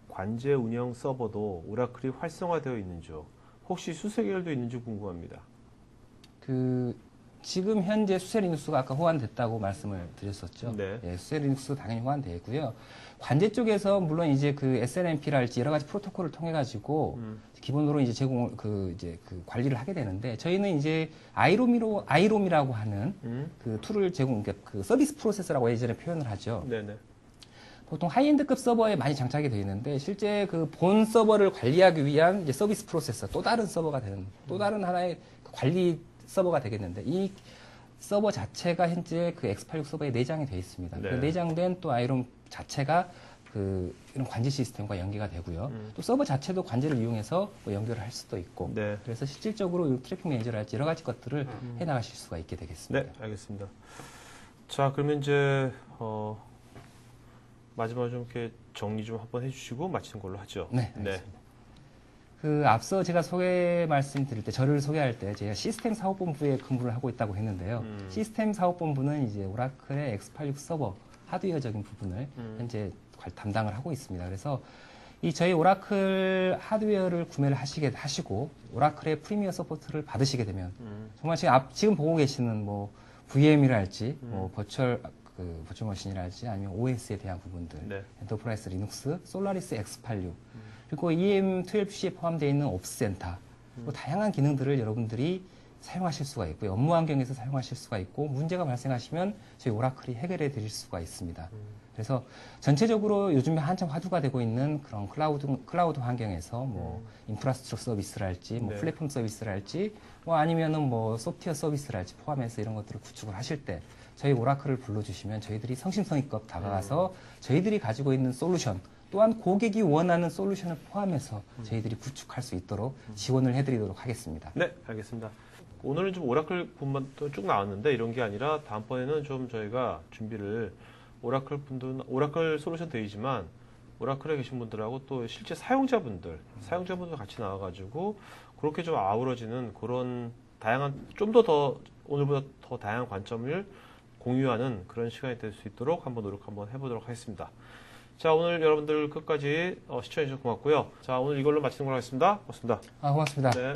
관제 운영 서버도 오라클이 활성화되어 있는지요? 혹시 수세 계열도 있는지 궁금합니다. 지금 현재 수세 리눅스가 아까 호환됐다고 말씀을 드렸었죠. 네. 예, 수세 리눅스 당연히 호환되어 있고요. 관제 쪽에서 물론 이제 그 SNMP랄지 여러 가지 프로토콜을 통해 가지고 기본으로 이제 관리를 하게 되는데 저희는 이제 아이롬이라고 하는 그 툴을 그러니까 그 서비스 프로세서라고 예전에 표현을 하죠. 네네. 보통 하이엔드급 서버에 많이 장착이 되어 있는데 실제 그 본 서버를 관리하기 위한 이제 서비스 프로세서 또 다른 서버가 되는 또 다른 하나의 관리 서버가 되겠는데 이 서버 자체가 현재 그 X86 서버에 내장이 되어 있습니다. 네. 그 내장된 또 아이롬 자체가 이런 관제 시스템과 연계가 되고요. 또 서버 자체도 관제를 이용해서 뭐 연결을 할 수도 있고. 네. 그래서 실질적으로 이 트래픽 매니저랄지 여러 가지 것들을 해 나가실 수가 있게 되겠습니다. 네, 알겠습니다. 자, 그러면 이제 마지막으로 좀 이렇게 정리 좀 한번 해주시고 마치는 걸로 하죠. 네, 알겠습니다. 앞서 제가 말씀드릴 때, 저를 소개할 때, 제가 시스템 사업본부에 근무를 하고 있다고 했는데요. 시스템 사업본부는 이제 오라클의 X86 서버, 하드웨어적인 부분을 현재 담당을 하고 있습니다. 그래서 저희 오라클 하드웨어를 구매를 하시고, 오라클의 프리미어 서포트를 받으시게 되면, 정말 지금 보고 계시는 뭐, VM이랄지, 뭐, 버추얼 머신이랄지, 아니면 OS에 대한 부분들, 네. 엔터프라이즈 리눅스, 솔라리스 X86, 그리고 EM12C에 포함되어 있는 옵스센터, 다양한 기능들을 여러분들이 사용하실 수가 있고요. 업무 환경에서 사용하실 수가 있고, 문제가 발생하시면 저희 오라클이 해결해 드릴 수가 있습니다. 그래서 전체적으로 요즘에 한참 화두가 되고 있는 그런 클라우드 환경에서 뭐 인프라스트럭처 서비스랄지, 뭐 네. 플랫폼 서비스랄지, 뭐 아니면은 뭐 소프트웨어 서비스랄지 포함해서 이런 것들을 구축을 하실 때 저희 오라클을 불러주시면 저희들이 성심성의껏 다가가서 저희들이 가지고 있는 솔루션, 또한 고객이 원하는 솔루션을 포함해서 저희들이 구축할 수 있도록 지원을 해드리도록 하겠습니다. 네, 알겠습니다. 오늘은 좀 오라클 분만 쭉 나왔는데 이런 게 아니라 다음번에는 좀 저희가 준비를 오라클 솔루션 데이지만 오라클에 계신 분들하고 또 실제 사용자분들 같이 나와가지고 그렇게 좀 아우러지는 그런 다양한 좀 더 오늘보다 더 다양한 관점을 공유하는 그런 시간이 될 수 있도록 노력 한번 해보도록 하겠습니다. 자, 오늘 여러분들 끝까지 시청해주셔서 고맙고요. 자, 오늘 이걸로 마치는 걸로 하겠습니다. 고맙습니다. 고맙습니다. 네.